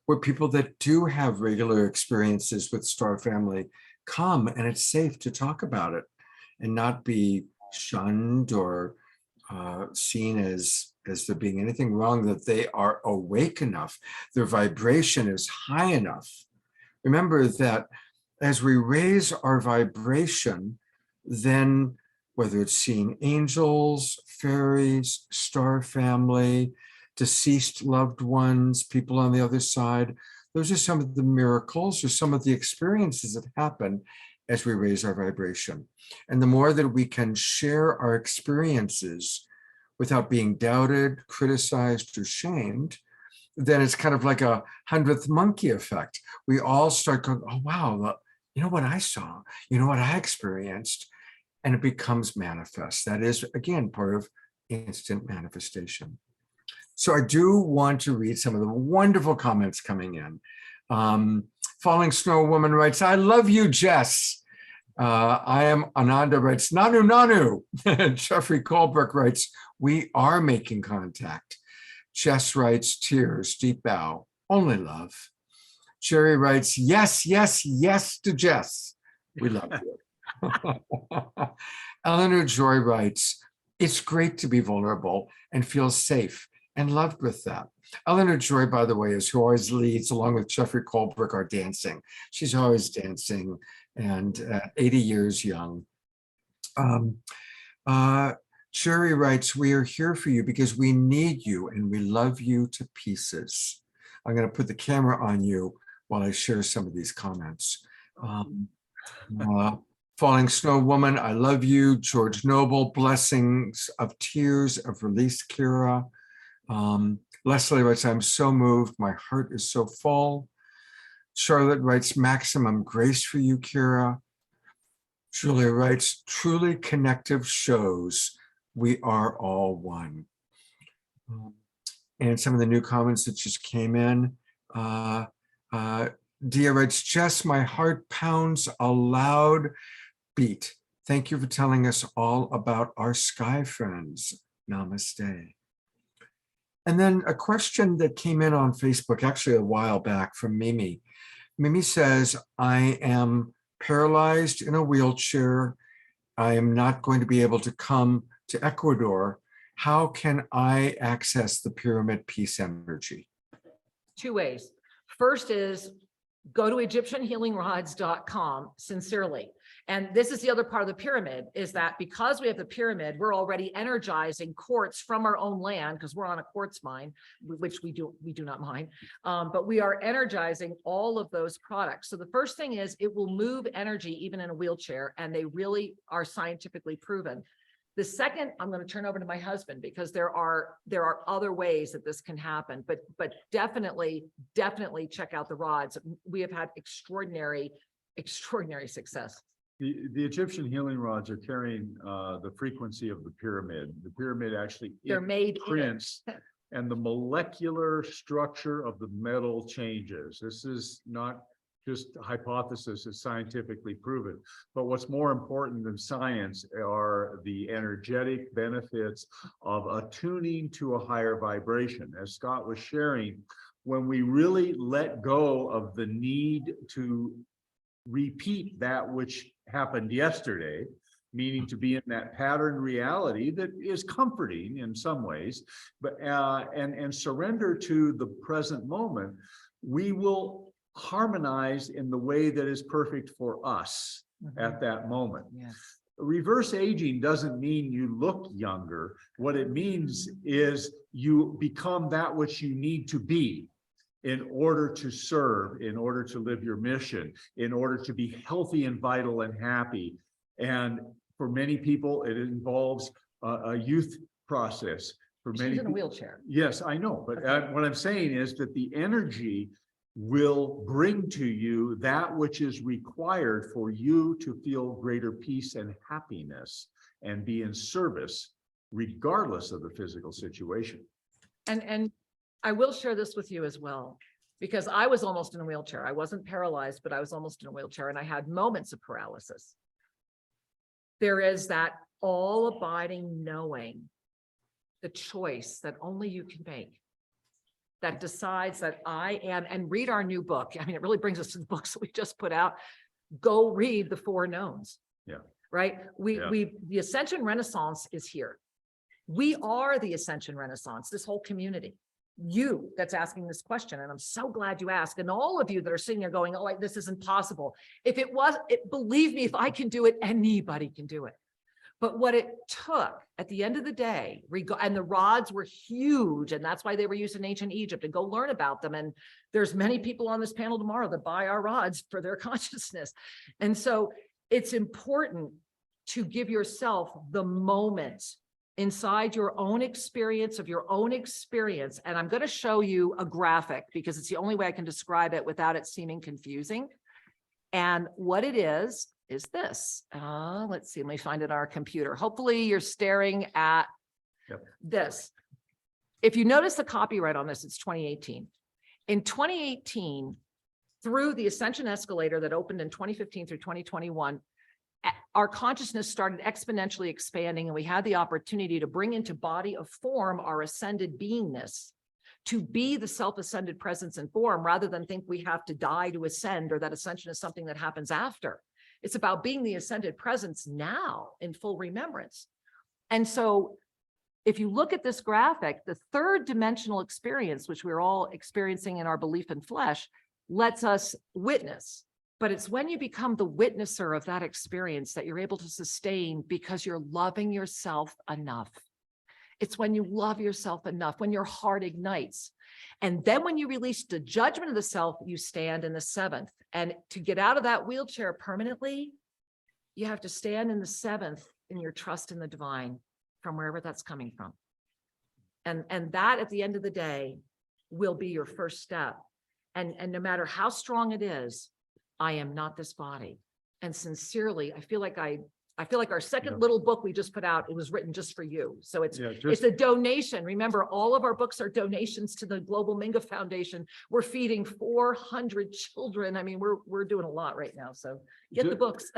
where people that do have regular experiences with star family come, and it's safe to talk about it and not be shunned or seen as there being anything wrong, that they are awake enough, their vibration is high enough. Remember that as we raise our vibration, then whether it's seeing angels, fairies, star family, deceased loved ones, people on the other side, those are some of the miracles or some of the experiences that happen as we raise our vibration. And the more that we can share our experiences without being doubted, criticized, or shamed, then it's kind of like a 100th monkey effect. We all start going, oh, wow, you know what I saw, you know what I experienced, and it becomes manifest. That is, again, part of instant manifestation. So I do want to read some of the wonderful comments coming in. Falling Snow Woman writes, I love you, Jess. I am Ananda writes, Nanu Nanu. Jeffrey Colbrook writes, we are making contact. Jess writes, tears, deep bow, only love. Jerry writes, yes, yes, yes to Jess. We love you. Eleanor Joy writes, it's great to be vulnerable and feel safe and loved with that. Eleanor Joy, by the way, is who always leads, along with Jeffrey Colbrook, our dancing. She's always dancing and 80 years young. Sherry writes, we are here for you because we need you and we love you to pieces. I'm going to put the camera on you while I share some of these comments. Falling Snow Woman, I love you. George Noble, blessings of tears of release, Kira. Leslie writes, I'm so moved. My heart is so full. Charlotte writes, maximum grace for you, Kira. Julia writes, truly connective shows we are all one. And some of the new comments that just came in. Dia writes, Jess, my heart pounds a loud beat. Thank you for telling us all about our sky friends. Namaste. And then a question that came in on Facebook, actually a while back, from Mimi. Mimi says, I am paralyzed in a wheelchair. I am not going to be able to come to Ecuador. How can I access the pyramid peace energy? Two ways. First is go to EgyptianHealingRods.com sincerely. And this is the other part of the pyramid, is that because we have the pyramid, we're already energizing quartz from our own land, because we're on a quartz mine, which we do not mine, but we are energizing all of those products. So the first thing is it will move energy even in a wheelchair, and they really are scientifically proven. The second, I'm going to turn over to my husband, because there are other ways that this can happen, but definitely check out the rods. We have had extraordinary success. The Egyptian healing rods are carrying the frequency of the pyramid. The pyramid actually They're made prints, and the molecular structure of the metal changes. This is not just a hypothesis, it's scientifically proven. But what's more important than science are the energetic benefits of attuning to a higher vibration. As Scott was sharing, when we really let go of the need to repeat that which happened yesterday, meaning to be in that pattern reality that is comforting in some ways, but and surrender to the present moment, we will harmonize in the way that is perfect for us at that moment. Yes. Reverse aging doesn't mean you look younger. What it means is you become that which you need to be in order to serve, in order to live your mission, in order to be healthy and vital and happy. And for many people, it involves a youth process. For many, she's in a wheelchair. Yes, I know. But what I'm saying is that the energy will bring to you that which is required for you to feel greater peace and happiness and be in service, regardless of the physical situation. And I will share this with you as well, because I was almost in a wheelchair. I wasn't paralyzed, but I was almost in a wheelchair, and I had moments of paralysis. There is that all-abiding knowing, the choice that only you can make. that decides that I am, and read our new book. I mean, it really brings us to the books that we just put out. Go read the Four Knowns. Yeah. Right? Yeah. The Ascension Renaissance is here. We are the Ascension Renaissance, this whole community. You that's asking this question, and I'm so glad you asked. And all of you that are sitting there going, oh, this isn't possible. If it was, believe me, if I can do it, anybody can do it. But what it took at the end of the day, and the rods were huge, and that's why they were used in ancient Egypt, and go learn about them. And there's many people on this panel tomorrow that buy our rods for their consciousness. And so it's important to give yourself the moment inside your own experience of your own experience. And I'm going to show you a graphic because it's the only way I can describe it without it seeming confusing. And what it is this. Let's see, let me find it on our computer. Hopefully you're staring at this. If you notice the copyright on this, it's 2018. In 2018, through the Ascension Escalator that opened in 2015 through 2021, our consciousness started exponentially expanding, and we had the opportunity to bring into body of form our ascended beingness, to be the self-ascended presence and form, rather than think we have to die to ascend, or that ascension is something that happens after. It's about being the ascended presence now in full remembrance. And so if you look at this graphic, the third dimensional experience, which we're all experiencing in our belief in flesh, lets us witness. But it's when you become the witnesser of that experience that you're able to sustain, because you're loving yourself enough. It's when you love yourself enough, when your heart ignites. And then when you release the judgment of the self, you stand in the seventh. And to get out of that wheelchair permanently, you have to stand in the seventh in your trust in the divine, from wherever that's coming from. And that, at the end of the day, will be your first step. And no matter how strong it is, I am not this body. And sincerely, I feel like our second little book we just put out, it was written just for you. So it's a donation. Remember, all of our books are donations to the Global Minga Foundation. We're feeding 400 children. I mean, we're doing a lot right now. So get the books.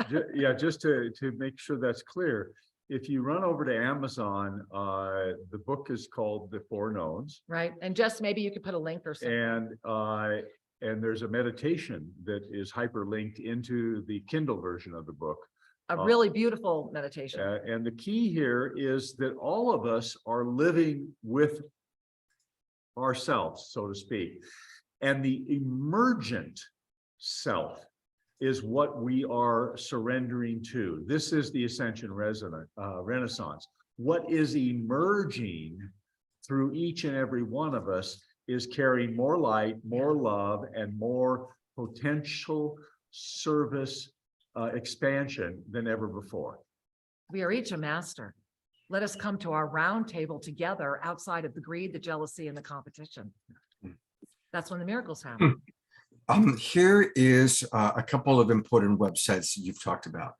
Just to make sure that's clear. If you run over to Amazon, the book is called The Four Knowns. Right. And just maybe you could put a link or something. And there's a meditation that is hyperlinked into the Kindle version of the book. A really beautiful meditation. And the key here is that all of us are living with ourselves, so to speak. And the emergent self is what we are surrendering to. This is the Ascension Renaissance. What is emerging through each and every one of us is carrying more light, more love, and more potential service expansion than ever before. We are each a master. Let us come to our round table together outside of the greed, the jealousy, and the competition. That's when the miracles happen. Here is a couple of important websites that you've talked about.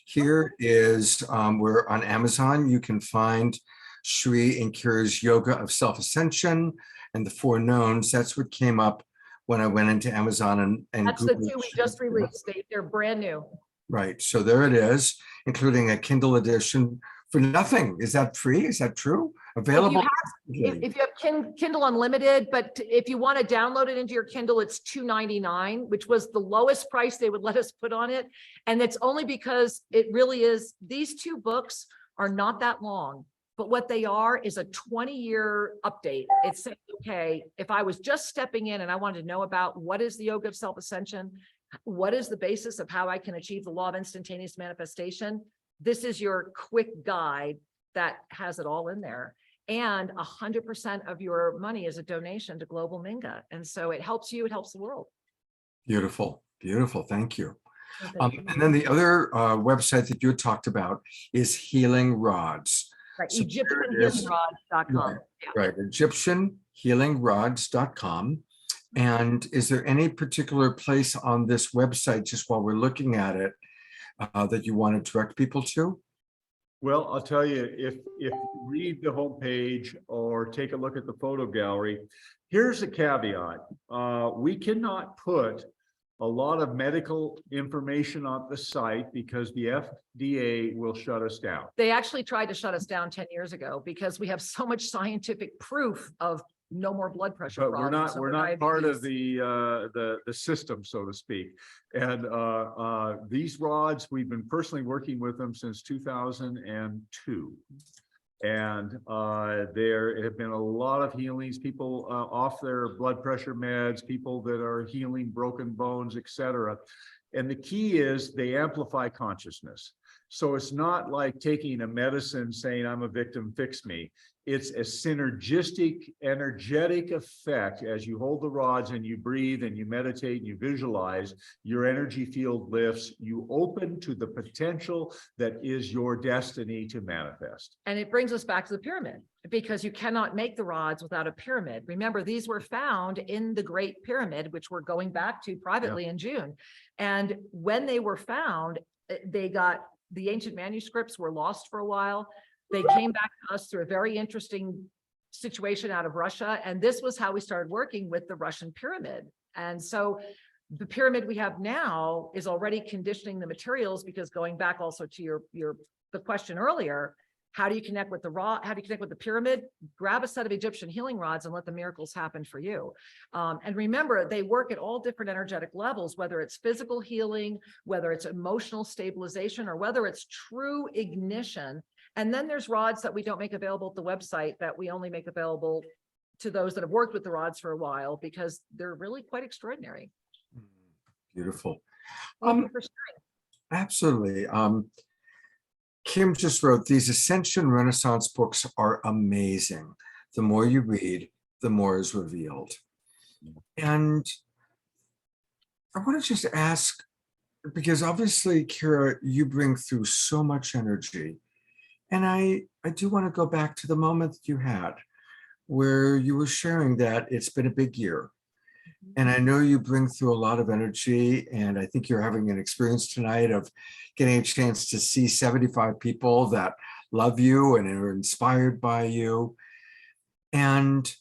Here is, we're on Amazon. You can find Sri and Kira's Yoga of Self-Ascension and the Four Knowns. That's what came up when I went into Amazon and That's Googled. the two we just released. They're brand new. Right. So there it is, including a Kindle edition for nothing. Is that free? Is that true? Available? If you have Kindle Unlimited, but if you want to download it into your Kindle, it's $2.99, which was the lowest price they would let us put on it. And it's only because it really is, these two books are not that long. But what they are is a 20-year update. It's saying, okay, if I was just stepping in and I wanted to know about what is the Yoga of Self-Ascension, what is the basis of how I can achieve the Law of Instantaneous Manifestation, this is your quick guide that has it all in there. And 100% of your money is a donation to Global Minga. And so it helps you, it helps the world. Beautiful, beautiful. Thank you. And then the other website that you talked about is Healing Rods. Right, So EgyptianHealingRods.com. Right, EgyptianHealingRods.com. And is there any particular place on this website, just while we're looking at it, that you want to direct people to? Well, I'll tell you, if you read the homepage or take a look at the photo gallery, here's a caveat. We cannot put a lot of medical information on the site because the FDA will shut us down. They actually tried to shut us down 10 years ago because we have so much scientific proof of no more blood pressure But problems. we're not part of the system, so to speak. And these rods, we've been personally working with them since 2002. And there have been a lot of healings, people off their blood pressure meds, people that are healing broken bones, etc. And the key is they amplify consciousness. So it's not like taking a medicine saying, I'm a victim, fix me. It's a synergistic, energetic effect. As you hold the rods and you breathe and you meditate and you visualize, your energy field lifts, you open to the potential that is your destiny to manifest. And it brings us back to the pyramid, because you cannot make the rods without a pyramid. Remember, these were found in the Great Pyramid, which we're going back to privately in June. And when they were found, the ancient manuscripts were lost for a while. They came back to us through a very interesting situation out of Russia. And this was how we started working with the Russian pyramid. And so the pyramid we have now is already conditioning the materials, because going back also to the question earlier, how do you connect with the how do you connect with the pyramid? Grab a set of Egyptian healing rods and let the miracles happen for you. And remember, they work at all different energetic levels, whether it's physical healing, whether it's emotional stabilization, or whether it's true ignition. And then there's rods that we don't make available at the website that we only make available to those that have worked with the rods for a while, because they're really quite extraordinary. Beautiful. Thank you for sharing. Absolutely. Kim just wrote, these Ascension Renaissance books are amazing. The more you read, the more is revealed. And I want to just ask, because obviously, Kira, you bring through so much energy. And I do want to go back to the moment that you had where you were sharing that it's been a big year. And I know you bring through a lot of energy, and I think you're having an experience tonight of getting a chance to see 75 people that love you and are inspired by you. And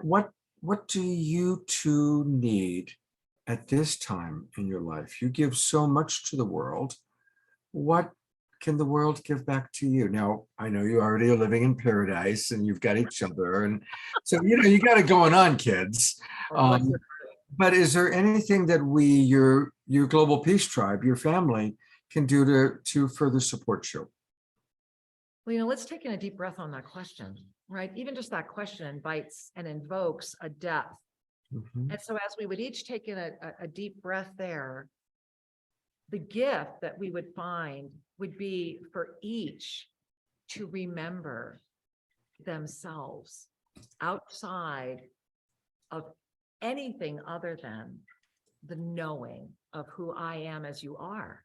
what do you two need at this time in your life? You give so much to the world. What can the world give back to you? Now, I know you already are living in paradise and you've got each other. And so, you got it going on, kids. But is there anything that your Global Peace Tribe, your family, can do to further support you? Well, let's take in a deep breath on that question, right? Even just that question invites and invokes a depth. Mm-hmm. And so as we would each take in a deep breath there, the gift that we would find would be for each to remember themselves outside of anything other than the knowing of who I am as you are.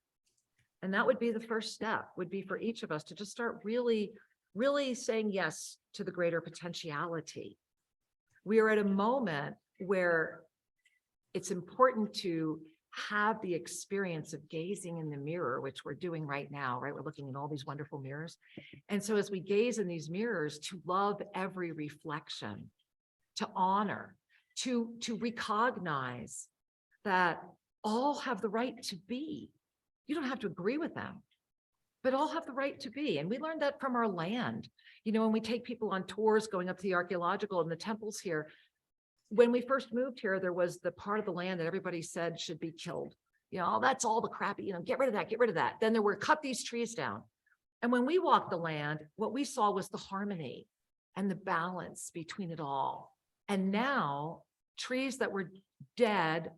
And that would be the first step, would be for each of us to just start really, really saying yes to the greater potentiality. We are at a moment where it's important to have the experience of gazing in the mirror, which we're doing right now, right? We're looking in all these wonderful mirrors. And so as we gaze in these mirrors, to love every reflection, to honor, to recognize that all have the right to be. You don't have to agree with them, but all have the right to be. And we learned that from our land. When we take people on tours going up to the archaeological and the temples here, when we first moved here, there was the part of the land that everybody said should be killed. That's all the crappy, get rid of that, get rid of that. Then there were cut these trees down. And when we walked the land, what we saw was the harmony and the balance between it all. And now trees that were dead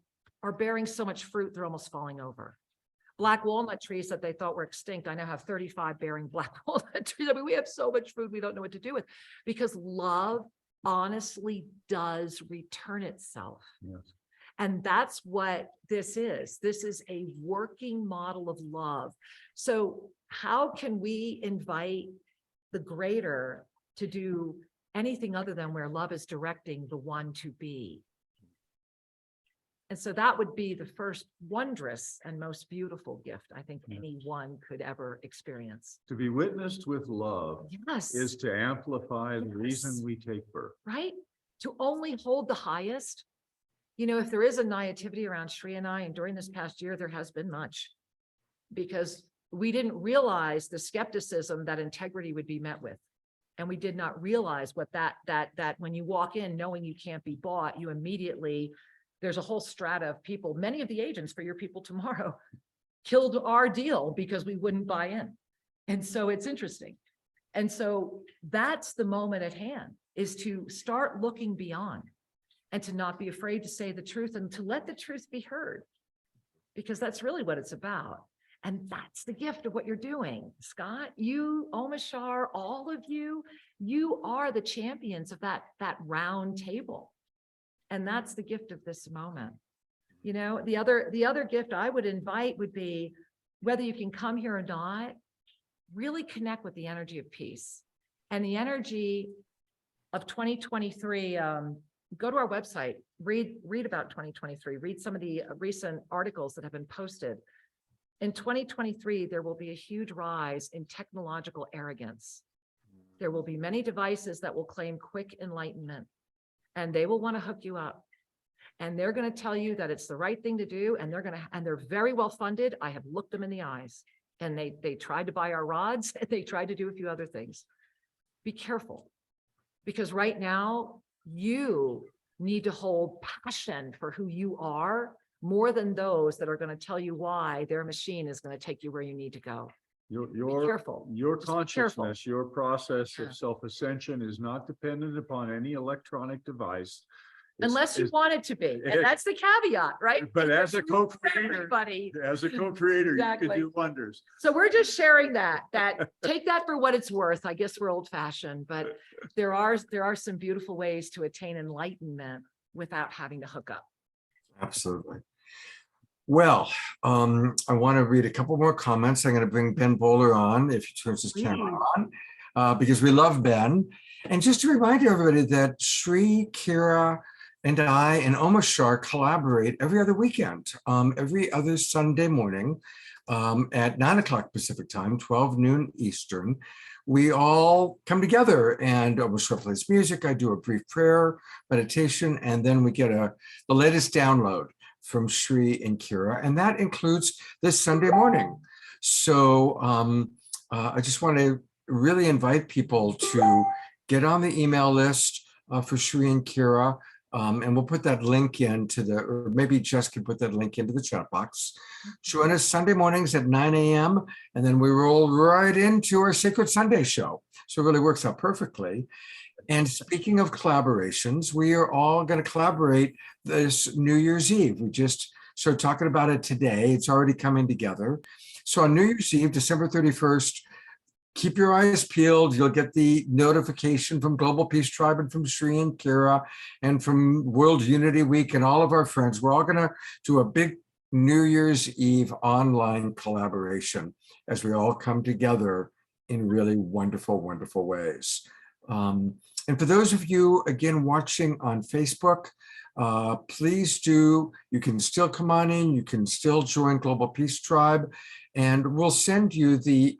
are bearing so much fruit, they're almost falling over. Black walnut trees that they thought were extinct, I now have 35 bearing black walnut trees. I mean, we have so much food we don't know what to do with, because love honestly does return itself. Yes. And that's what this is. This is a working model of love. So how can we invite the greater to do anything other than where love is directing the one to be? And so that would be the first wondrous and most beautiful gift I think anyone could ever experience. To be witnessed with love Yes. is to amplify the Yes. reason we take birth. Right? To only hold the highest. If there is a naivety around Sri and I, and during this past year, there has been much, because we didn't realize the skepticism that integrity would be met with. And we did not realize what that when you walk in knowing you can't be bought, you immediately, there's a whole strata of people, many of the agents for your people tomorrow killed our deal because we wouldn't buy in. And so it's interesting. And so that's the moment at hand, is to start looking beyond and to not be afraid to say the truth and to let the truth be heard, because that's really what it's about. And that's the gift of what you're doing, Scott. You, Omashar, all of you are the champions of that round table. And that's the gift of this moment. You know, the other gift I would invite would be, whether you can come here or not, really connect with the energy of peace and the energy of 2023. Go to our website, read about 2023, read some of the recent articles that have been posted. In 2023, there will be a huge rise in technological arrogance. There will be many devices that will claim quick enlightenment, and they will want to hook you up. And they're going to tell you that it's the right thing to do, and they're very well funded. I have looked them in the eyes, and they tried to buy our rods, and they tried to do a few other things. Be careful, because right now you need to hold passion for who you are, more than those that are going to tell you why their machine is going to take you where you need to go. Be careful. Your Just be careful. consciousness, your process Yeah. of self-ascension is not dependent upon any electronic device. Unless you want it to be. And that's the caveat, right? But as a There's room for co-creator, everybody. as a co-creator, you Exactly. can do wonders. So we're just sharing that take that for what it's worth. I guess we're old fashioned, but there are some beautiful ways to attain enlightenment without having to hook up. Absolutely. Well, I want to read a couple more comments. I'm going to bring Ben Bowler on, if he turns his camera on, because we love Ben. And just to remind everybody that Sri, Kira, and I and Omashar collaborate every other weekend, every other Sunday morning at 9 o'clock Pacific time, 12 noon Eastern. We all come together, and Omashar plays music. I do a brief prayer, meditation, and then we get the latest download from Sri and Kira, and that includes this Sunday morning. So I just want to really invite people to get on the email list for Sri and Kira, and we'll put that link into or maybe Jess can put that link into the chat box. Join us Sunday mornings at 9 a.m. and then we roll right into our Sacred Sunday show. So it really works out perfectly. And speaking of collaborations, we are all going to collaborate this New Year's Eve. We just started talking about it today. It's already coming together. So on New Year's Eve, December 31st, keep your eyes peeled. You'll get the notification from Global Peace Tribe and from Sri and Kira and from World Unity Week and all of our friends. We're all going to do a big New Year's Eve online collaboration as we all come together in really wonderful, wonderful ways. And for those of you, again, watching on Facebook, please do, you can still come on in, you can still join Global Peace Tribe, and we'll send you the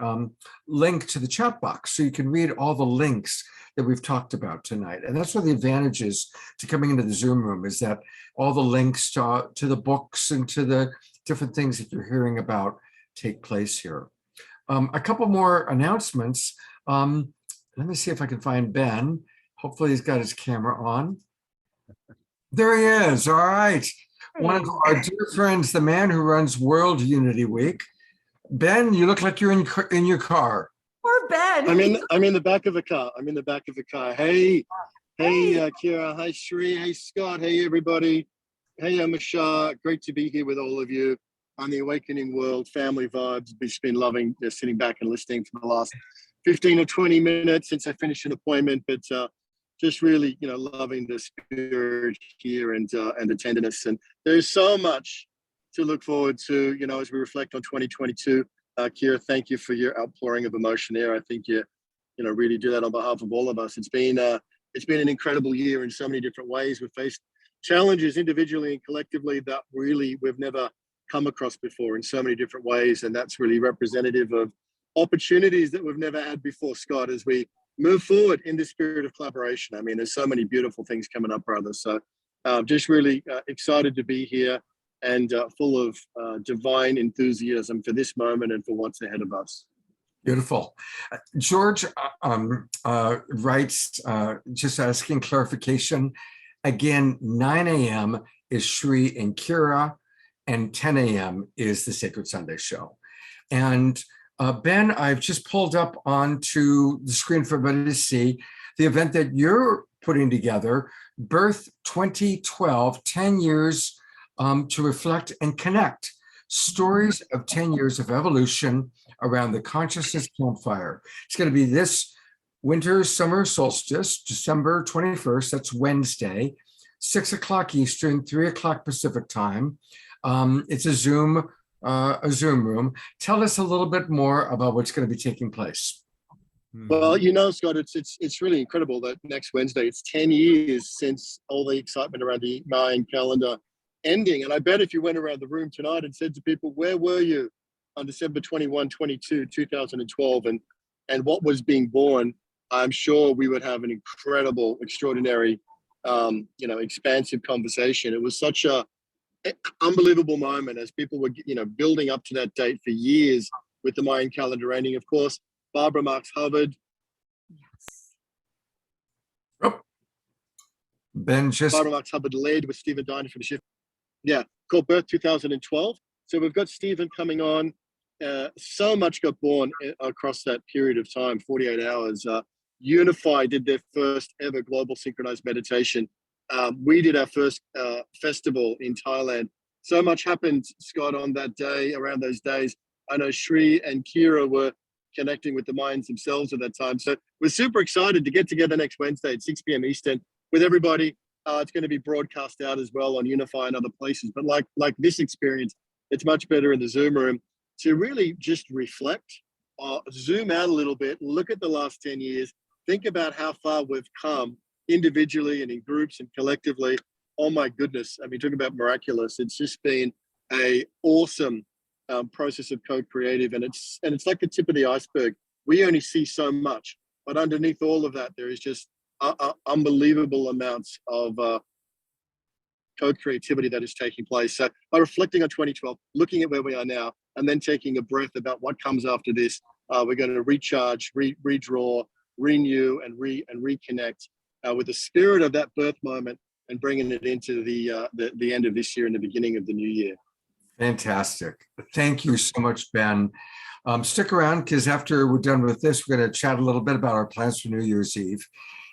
link to the chat box so you can read all the links that we've talked about tonight. And that's one of the advantages to coming into the Zoom room, is that all the links to the books and to the different things that you're hearing about take place here. A couple more announcements. Let me see if I can find Ben. Hopefully he's got his camera on. There he is. All right. One of our dear friends, the man who runs World Unity Week. Ben, you look like you're in your car. Poor Ben. I'm in the back of the car. I'm in the back of the car. Hey, Kira. Hi, Sri. Hey, Scott. Hey, everybody. Hey, Omashar. Great to be here with all of you on the Awakening World Family Vibes. Just been loving sitting back and listening for the last 15 or 20 minutes since I finished an appointment, but just really, loving the spirit here and the tenderness. And there's so much to look forward to, as we reflect on 2022. Kira, thank you for your outpouring of emotion here. I think you really do that on behalf of all of us. It's been an incredible year in so many different ways. We've faced challenges individually and collectively that really we've never come across before in so many different ways. And that's really representative of opportunities that we've never had before, Scott, as we move forward in the spirit of collaboration. I mean, there's so many beautiful things coming up, brother. So just really excited to be here and full of divine enthusiasm for this moment and for what's ahead of us. Beautiful. George writes, just asking clarification. Again, 9 a.m. is Sri and Kira, and 10 a.m. is the Sacred Sunday show. And Ben, I've just pulled up onto the screen for everybody to see the event that you're putting together, Birth 2012, 10 years to reflect and connect. Stories of 10 years of evolution around the consciousness campfire. It's going to be this winter summer solstice, December 21st. That's Wednesday, 6 o'clock Eastern, 3 o'clock Pacific time. It's a Zoom room. Tell us a little bit more about what's going to be taking place. Well, Scott, it's really incredible that next Wednesday, it's 10 years since all the excitement around the Mayan calendar ending. And I bet if you went around the room tonight and said to people, where were you on December 21, 22, 2012, and what was being born, I'm sure we would have an incredible, extraordinary, expansive conversation. It was such a unbelievable moment as people were, building up to that date for years with the Mayan calendar ending. Of course, Barbara Marx Hubbard. Oh. Ben just... Barbara Marx Hubbard led with Stephen Diner for the shift. Yeah, called Birth 2012. So we've got Stephen coming on. So much got born across that period of time, 48 hours. Unify did their first ever global synchronized meditation. We did our first festival in Thailand. So much happened, Scott, on that day, around those days. I know Sri and Kira were connecting with the Mayans themselves at that time. So we're super excited to get together next Wednesday at 6 p.m. Eastern with everybody. It's going to be broadcast out as well on Unify and other places. But like this experience, it's much better in the Zoom room to really just reflect, zoom out a little bit, look at the last 10 years, think about how far we've come individually and in groups and collectively. Oh my goodness. I mean, talking about miraculous, it's just been a awesome process of co-creative, and it's like the tip of the iceberg. We only see so much, but underneath all of that, there is just unbelievable amounts of co-creativity that is taking place. So by reflecting on 2012, looking at where we are now, and then taking a breath about what comes after this, we're going to recharge, redraw, renew, and reconnect with the spirit of that birth moment, and bringing it into the end of this year and the beginning of the new year. Fantastic. Thank you so much, Ben. Stick around, because after we're done with this, we're going to chat a little bit about our plans for New Year's Eve.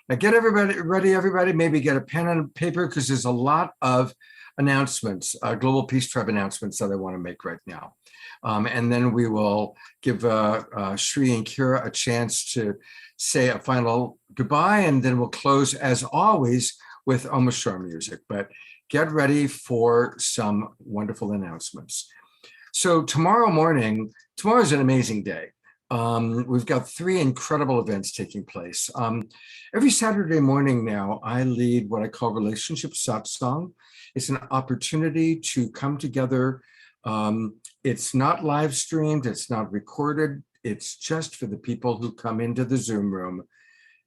Now get everybody ready, everybody. Maybe get a pen and paper, because there's a lot of announcements, Global Peace Tribe announcements that I want to make right now. And then we will give Sri and Kira a chance to say a final goodbye, and then we'll close, as always, with Omashar music. But get ready for some wonderful announcements. So tomorrow's an amazing day. We've got 3 incredible events taking place. Every Saturday morning now, I lead what I call Relationship Satsang. It's an opportunity to come together. It's not live streamed, it's not recorded. It's just for the people who come into the Zoom room,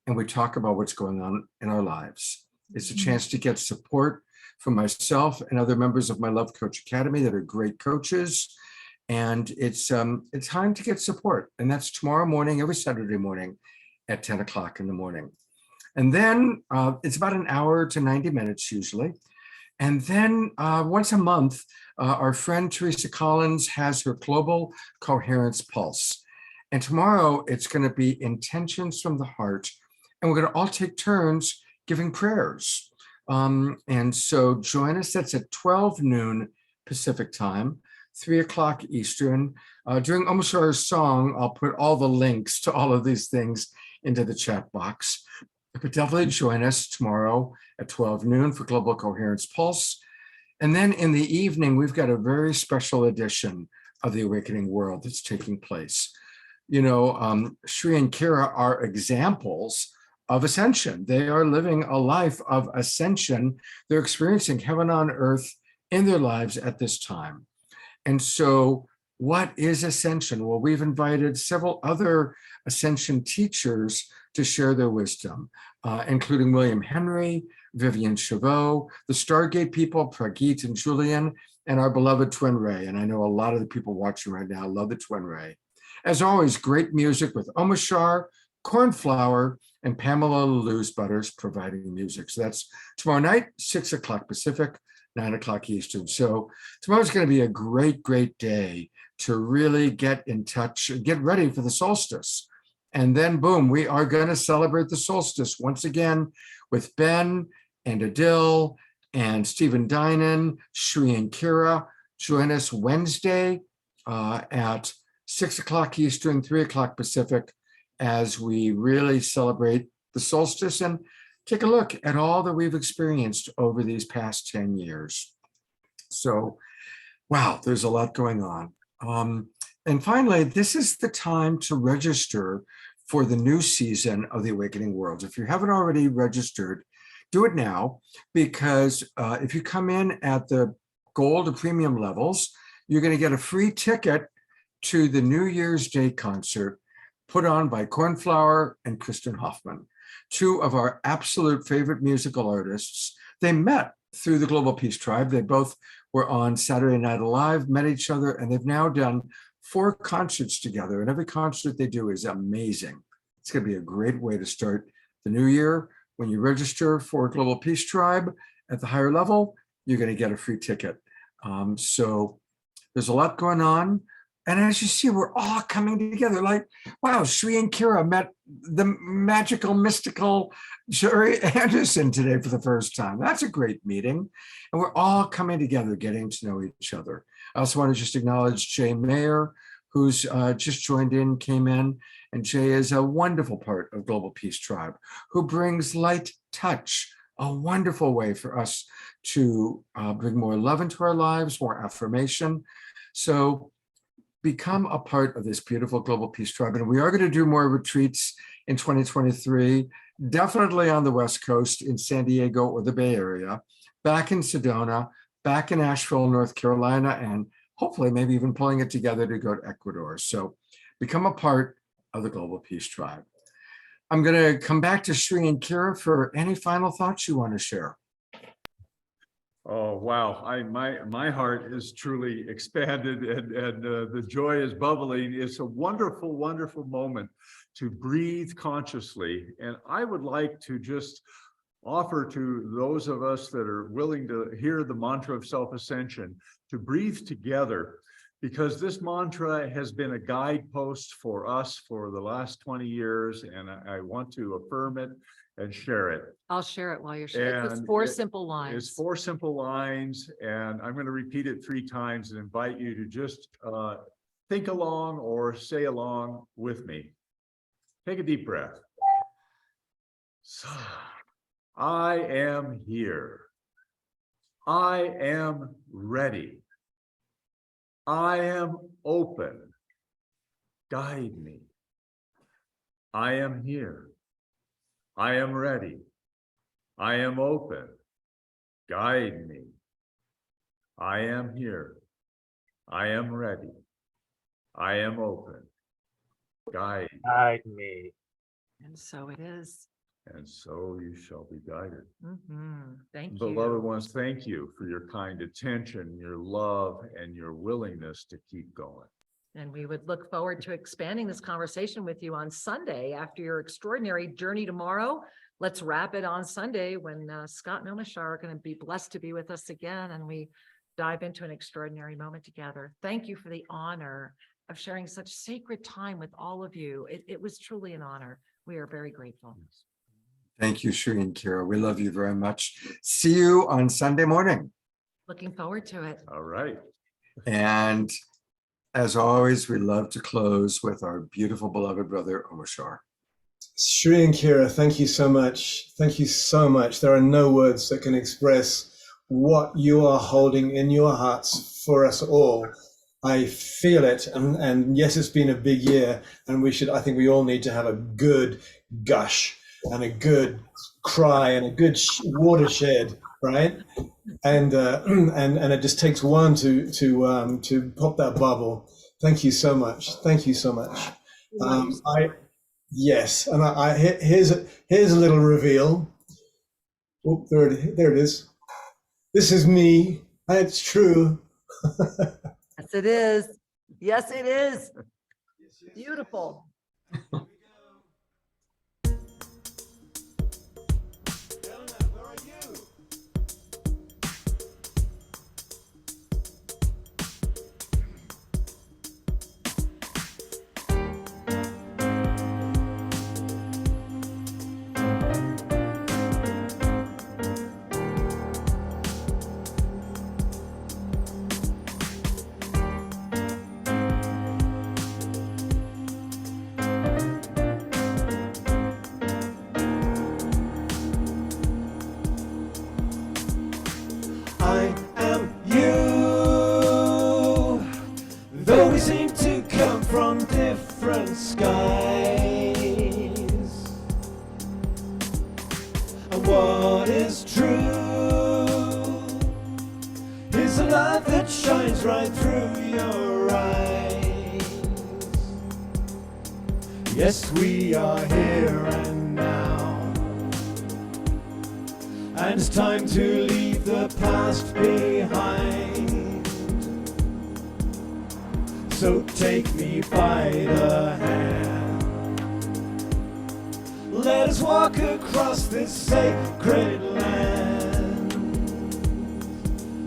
and we talk about what's going on in our lives. It's a chance to get support from myself and other members of my Love Coach Academy that are great coaches. And it's time to get support. And that's tomorrow morning, every Saturday morning at 10 o'clock in the morning. And then it's about an hour to 90 minutes usually. And then once a month, our friend Teresa Collins has her Global Coherence Pulse. And tomorrow it's going to be Intentions from the Heart. And we're going to all take turns giving prayers. And so join us. That's at 12 noon Pacific time, 3 o'clock Eastern. During Omashar's song, I'll put all the links to all of these things into the chat box. But definitely join us tomorrow at 12 noon for Global Coherence Pulse. And then in the evening, we've got a very special edition of the Awakening World that's taking place. Sri and Kira are examples of ascension. They are living a life of ascension. They're experiencing heaven on earth in their lives at this time. And so what is ascension? Well, we've invited several other ascension teachers to share their wisdom, including William Henry, Vivian Chavot, the Stargate people, Pragit and Julian, and our beloved Twin Ray. And I know a lot of the people watching right now love the Twin Ray. As always, great music with Omashar, Cornflower, and Pamela Loose Butters providing music. So that's tomorrow night, 6 o'clock Pacific, 9 o'clock Eastern. So tomorrow's going to be a great, great day to really get in touch, get ready for the solstice. And then boom, we are going to celebrate the solstice once again with Ben and Adil and Stephen Dinan, Sri and Kira. Join us Wednesday at 6 o'clock Eastern, 3 o'clock Pacific, as we really celebrate the solstice and take a look at all that we've experienced over these past 10 years. So, wow, there's a lot going on. And finally, this is the time to register for the new season of the Awakening Worlds. If you haven't already registered, do it now, because if you come in at the gold or premium levels, you're going to get a free ticket to the New Year's Day concert put on by Cornflower and Kristen Hoffman, two of our absolute favorite musical artists. They met through the Global Peace Tribe. They both were on Saturday Night Live, met each other, and they've now done 4 concerts together, and every concert they do is amazing. It's going to be a great way to start the new year. When you register for Global Peace Tribe at the higher level, you're going to get a free ticket. So there's a lot going on. And as you see, we're all coming together. Like, wow, Sri and Kira met the magical, mystical Jerry Anderson today for the first time. That's a great meeting. And we're all coming together, getting to know each other. I also want to just acknowledge Jay Mayer, who's just joined in, came in. And Jay is a wonderful part of Global Peace Tribe, who brings light touch, a wonderful way for us to bring more love into our lives, more affirmation. So become a part of this beautiful Global Peace Tribe. And we are going to do more retreats in 2023, definitely on the West Coast in San Diego or the Bay Area, back in Sedona, back in Asheville, North Carolina, and hopefully maybe even pulling it together to go to Ecuador. So become a part of the Global Peace Tribe. I'm going to come back to Sri and Kira for any final thoughts you want to share. Oh, wow. My heart is truly expanded, and the joy is bubbling. It's a wonderful, wonderful moment to breathe consciously. And I would like to just offer to those of us that are willing to hear the mantra of self-ascension to breathe together, because this mantra has been a guidepost for us for the last 20 years, and I want to affirm it and share it. I'll share it while you're sharing. It's 4 simple lines. It's 4 simple lines, and I'm going to repeat it 3 times and invite you to just think along or say along with me. Take a deep breath. So, I am here. I am ready. I am open. Guide me. I am here. I am ready. I am open. Guide me. I am here. I am ready. I am open. Guide me. And so it is. And so you shall be guided. Thank you. Beloved ones, thank you for your kind attention, your love, and your willingness to keep going. And we would look forward to expanding this conversation with you on Sunday after your extraordinary journey tomorrow. Let's wrap it on Sunday when Scott and Omashar are going to be blessed to be with us again, and we dive into an extraordinary moment together. Thank you for the honor of sharing such sacred time with all of you. It was truly an honor. We are very grateful. Thank you, Sri and Kira. We love you very much. See you on Sunday morning. Looking forward to it. All right. And as always, we love to close with our beautiful beloved brother, Omashar. Sri and Kira, thank you so much. Thank you so much. There are no words that can express what you are holding in your hearts for us all. I feel it. And yes, it's been a big year, and I think we all need to have a good gush and a good cry and a good watershed, right? And it just takes one to pop that bubble. Thank you so much. Thank you so much. Yes, and here's a little reveal. Oh, there it is. This is me. It's true. Yes, it is. Yes, it is. Beautiful. I am you, though we seem to come from different skies. And what is true is a light that shines right through your eyes. Yes, we are here and now, and it's time to leave the past behind. So take me by the hand, let us walk across this sacred land,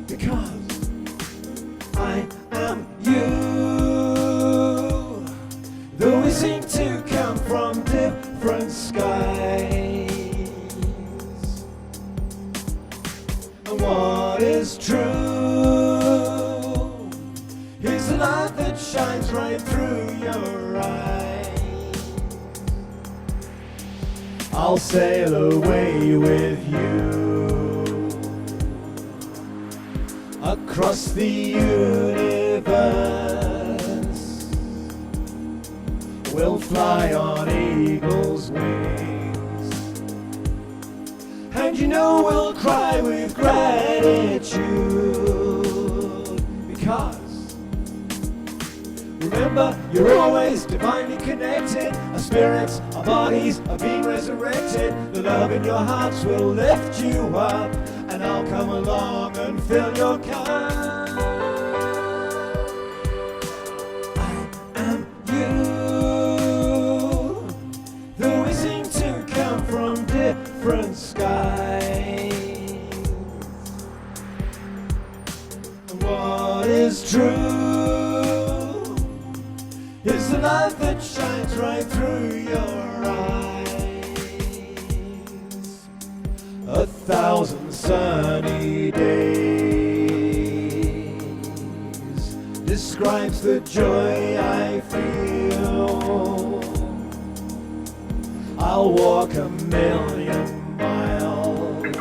because I am you, though we seem to come from different skies. And what is true is the light that shines right through your eyes. I'll sail away with you across the universe. We'll fly on eagle's wings, and you know we'll cry with gratitude, because remember, you're always divinely connected. Our spirits, our bodies are being resurrected. The love in your hearts will lift you up, and I'll come along and fill your cup. I am you, though we seem to come from different skies. And what is true is the light that shines right through your eyes. 1,000 sunny days describes the joy I feel. I'll walk 1,000,000 miles,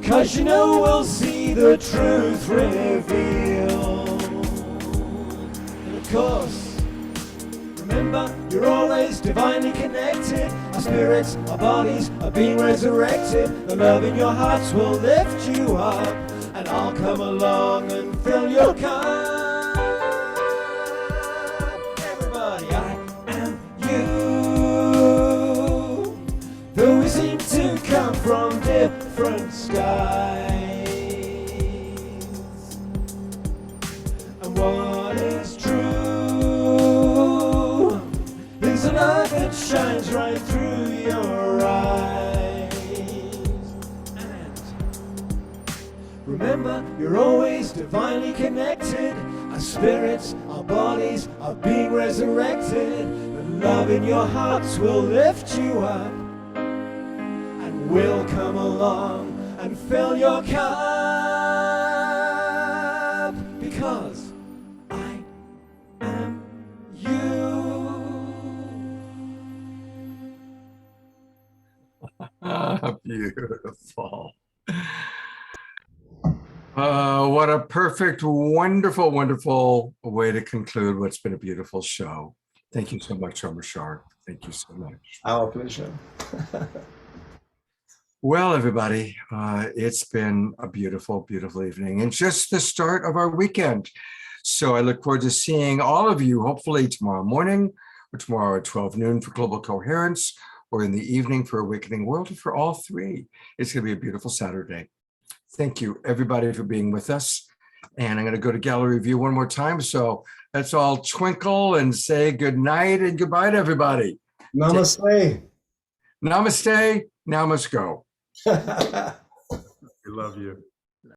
'cause you know we'll see the truth revealed. And of course, remember, you're always divinely connected. Our spirits, our bodies are being resurrected. The love in your hearts will lift you up, and I'll come along and fill your cup. Everybody, I am you, though we seem to come from different skies. And what is true is a light that shines right through your eyes. And remember, you're always divinely connected. Our spirits, our bodies are being resurrected. The love in your hearts will lift you up, and we'll come along and fill your cup, because I am you. Beautiful. What a perfect, wonderful, wonderful way to conclude what's been a beautiful show. Thank you so much, Omashar. Thank you so much. Our pleasure. Well, everybody, it's been a beautiful, beautiful evening and just the start of our weekend. So I look forward to seeing all of you, hopefully tomorrow morning or tomorrow at 12 noon for Global Coherence, or in the evening for Awakening World, or for all three. It's going to be a beautiful Saturday. Thank you, everybody, for being with us. And I'm going to go to gallery view one more time. So let's all twinkle and say good night and goodbye to everybody. Namaste. Namaste. Now must go. We love you.